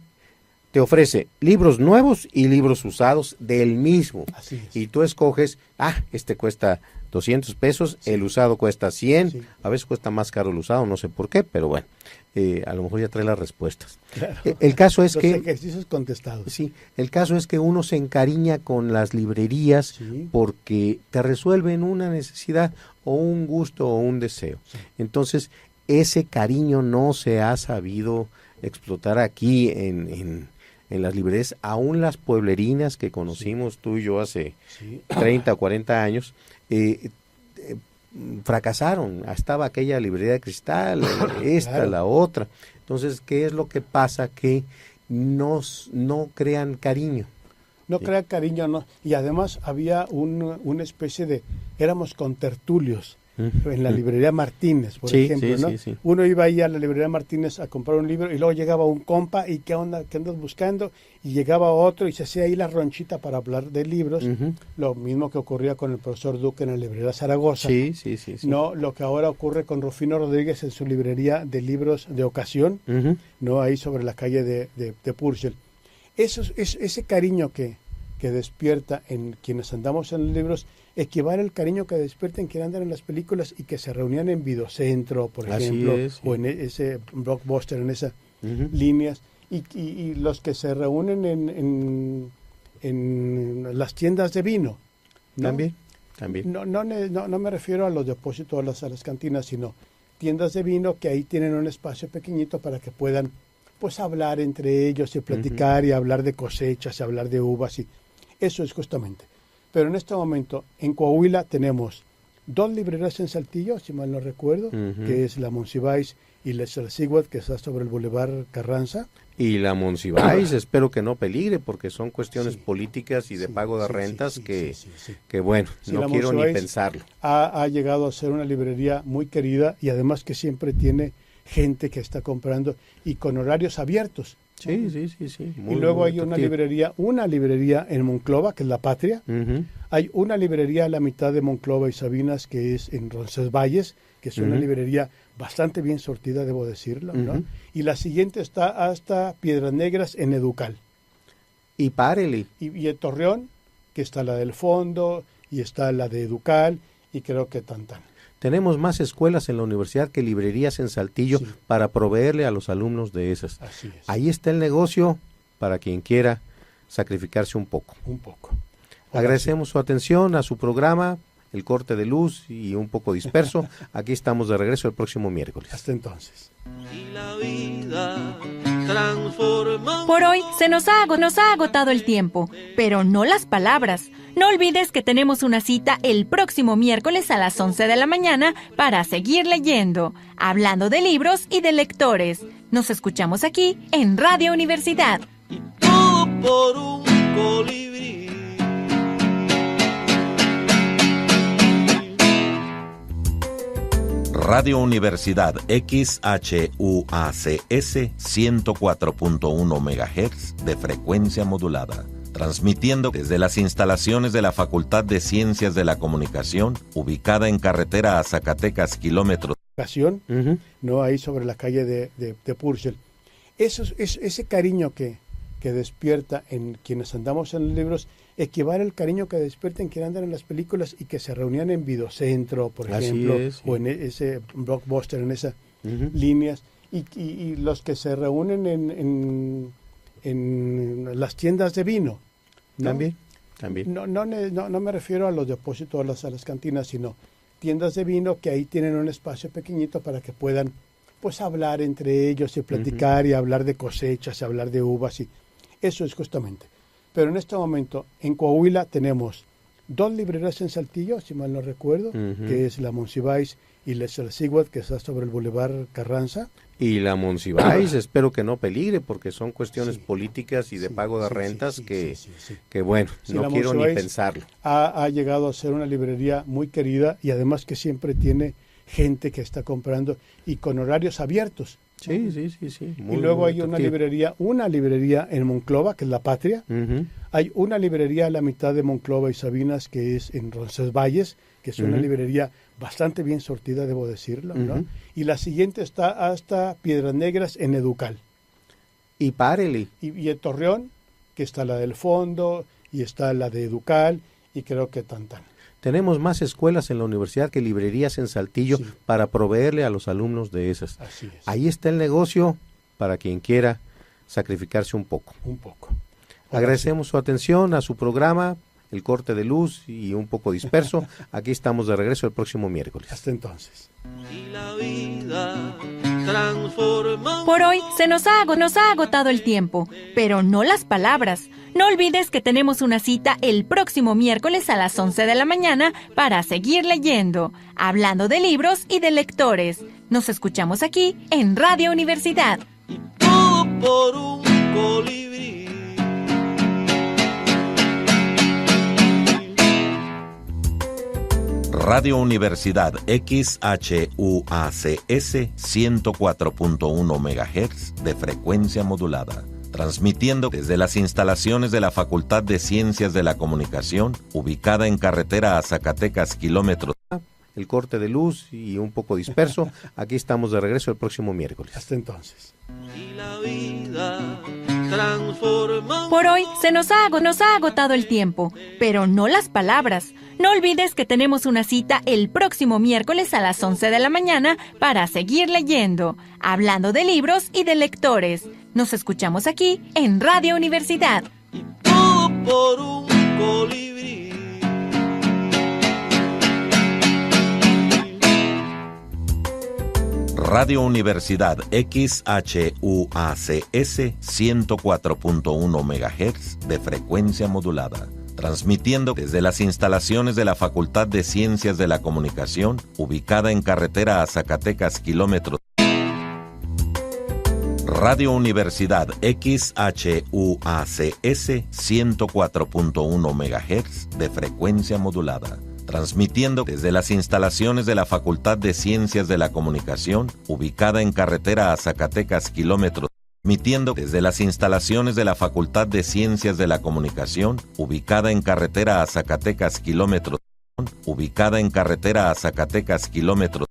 te ofrece libros nuevos y libros usados del mismo. Y tú escoges, este cuesta 200 pesos, el usado cuesta 100, a veces cuesta más caro el usado, no sé por qué, pero bueno, a lo mejor ya trae las respuestas. Claro. El caso es Los que ejercicios contestados. Sí, el caso es que uno se encariña con las librerías porque te resuelven una necesidad o un gusto o un deseo. Entonces, ese cariño no se ha sabido explotar aquí en las librerías, aún las pueblerinas que conocimos tú y yo hace 30 o 40 años, fracasaron. Estaba aquella librería de cristal, la otra. Entonces, ¿qué es lo que pasa? Que no crean cariño. No crea cariño, no. Y además había una especie de, éramos contertulios en la librería Martínez, por ejemplo, ¿no? Sí. Uno iba ahí a la librería Martínez a comprar un libro y luego llegaba un compa y ¿qué onda? ¿Qué andas buscando? Y llegaba otro y se hacía ahí la ronchita para hablar de libros. Lo mismo que ocurría con el profesor Duque en la librería Zaragoza. Sí. No, lo que ahora ocurre con Rufino Rodríguez en su librería de libros de ocasión, no, ahí sobre la calle de Purcell. Ese cariño que despierta en quienes andamos en los libros equivale al cariño que despierta en quienes andan en las películas y que se reunían en Videocentro, por ejemplo, o en ese Blockbuster, en esas líneas, y los que se reúnen en las tiendas de vino, ¿no? También. No me refiero a los depósitos, a las cantinas, sino tiendas de vino que ahí tienen un espacio pequeñito para que puedan pues hablar entre ellos y platicar y hablar de cosechas y hablar de uvas, y eso es justamente. Pero en este momento en Coahuila tenemos 2 librerías en Saltillo, si mal no recuerdo, que es la Monsiváis y la Salsíhuatl, que está sobre el Boulevard Carranza. Y la Monsiváis, espero que no peligre, porque son cuestiones políticas y de pago de rentas que bueno, no quiero ni pensarlo. Ha llegado a ser una librería muy querida y además que siempre tiene gente que está comprando y con horarios abiertos. Sí. Y luego hay una librería en Monclova, que es La Patria. Hay una librería a la mitad de Monclova y Sabinas, que es en Roncesvalles, que es una librería bastante bien sortida, debo decirlo, ¿no? Y la siguiente está hasta Piedras Negras en Educal. Y párele. Y en Torreón, que está la del Fondo, y está la de Educal, y creo que Tantán. Tenemos más escuelas en la universidad que librerías en Saltillo para proveerle a los alumnos de esas. Así es. Ahí está el negocio para quien quiera sacrificarse un poco. Agradecemos su atención a su programa, El Corte de Luz y un poco disperso. Aquí estamos de regreso el próximo miércoles. Hasta entonces. Y la vida transforma. Por hoy se nos ha agotado el tiempo, pero no las palabras. No olvides que tenemos una cita el próximo miércoles a las 11 de la mañana para seguir leyendo, hablando de libros y de lectores. Nos escuchamos aquí en Radio Universidad. Todo por un colibrí. Radio Universidad XHUACS 104.1 MHz de frecuencia modulada, transmitiendo desde las instalaciones de la Facultad de Ciencias de la Comunicación, ubicada en carretera a Zacatecas, kilómetros. No, ahí sobre la calle de Purcell. Ese cariño que despierta en quienes andamos en los libros equivale al cariño que despierta en quienes andan en las películas y que se reunían en Videocentro, por ejemplo, o en ese Blockbuster, en esas líneas, y los que se reúnen en las tiendas de vino, ¿no? También. No me refiero a los depósitos, a las cantinas, sino tiendas de vino que ahí tienen un espacio pequeñito para que puedan pues hablar entre ellos y platicar y hablar de cosechas y hablar de uvas, y eso es justamente. Pero en este momento en Coahuila tenemos 2 librerías en Saltillo, si mal no recuerdo, que es la Monsiváis y la Salsíhuatl, que está sobre el Boulevard Carranza. Y la Monsiváis, espero que no peligre, porque son cuestiones políticas y de pago de rentas que bueno, no quiero ni pensarlo. Ha llegado a ser una librería muy querida y además que siempre tiene gente que está comprando y con horarios abiertos. Sí. Y luego hay una librería en Monclova, que es La Patria. Hay una librería a la mitad de Monclova y Sabinas, que es en Roncesvalles, que es una librería bastante bien sortida, debo decirlo, ¿no? Y la siguiente está hasta Piedras Negras en Educal. Y párele. Y en Torreón, que está la del Fondo, y está la de Educal, y creo que Tantán. Tenemos más escuelas en la universidad que librerías en Saltillo para proveerle a los alumnos de esas. Así es. Ahí está el negocio para quien quiera sacrificarse un poco. Agradecemos su atención a su programa, El Corte de Luz y un poco disperso. Aquí estamos de regreso el próximo miércoles. Hasta entonces. Y la vida transforma. Por hoy se nos ha agotado el tiempo, pero no las palabras. No olvides que tenemos una cita el próximo miércoles a las 11 de la mañana para seguir leyendo, hablando de libros y de lectores. Nos escuchamos aquí en Radio Universidad. Todo por un colibrí. Radio Universidad XHUACS 104.1 MHz de frecuencia modulada, transmitiendo desde las instalaciones de la Facultad de Ciencias de la Comunicación, ubicada en carretera a Zacatecas, kilómetros. El corte de luz y un poco disperso. Aquí estamos de regreso el próximo miércoles. Hasta entonces. Y la vida transforma. Por hoy se nos ha agotado el tiempo, pero no las palabras. No olvides que tenemos una cita el próximo miércoles a las 11 de la mañana para seguir leyendo, hablando de libros y de lectores. Nos escuchamos aquí en Radio Universidad. Todo por un colibrí. Radio Universidad XHUACS 104.1 MHz de frecuencia modulada, transmitiendo desde las instalaciones de la Facultad de Ciencias de la Comunicación, ubicada en carretera a Zacatecas, kilómetros. Radio Universidad XHUACS 104.1 MHz de frecuencia modulada, transmitiendo desde las instalaciones de la Facultad de Ciencias de la Comunicación, ubicada en carretera a Zacatecas, kilómetros. Transmitiendo desde las instalaciones de la Facultad de Ciencias de la Comunicación, ubicada en carretera a Zacatecas, kilómetros. Ubicada en carretera a Zacatecas, kilómetros.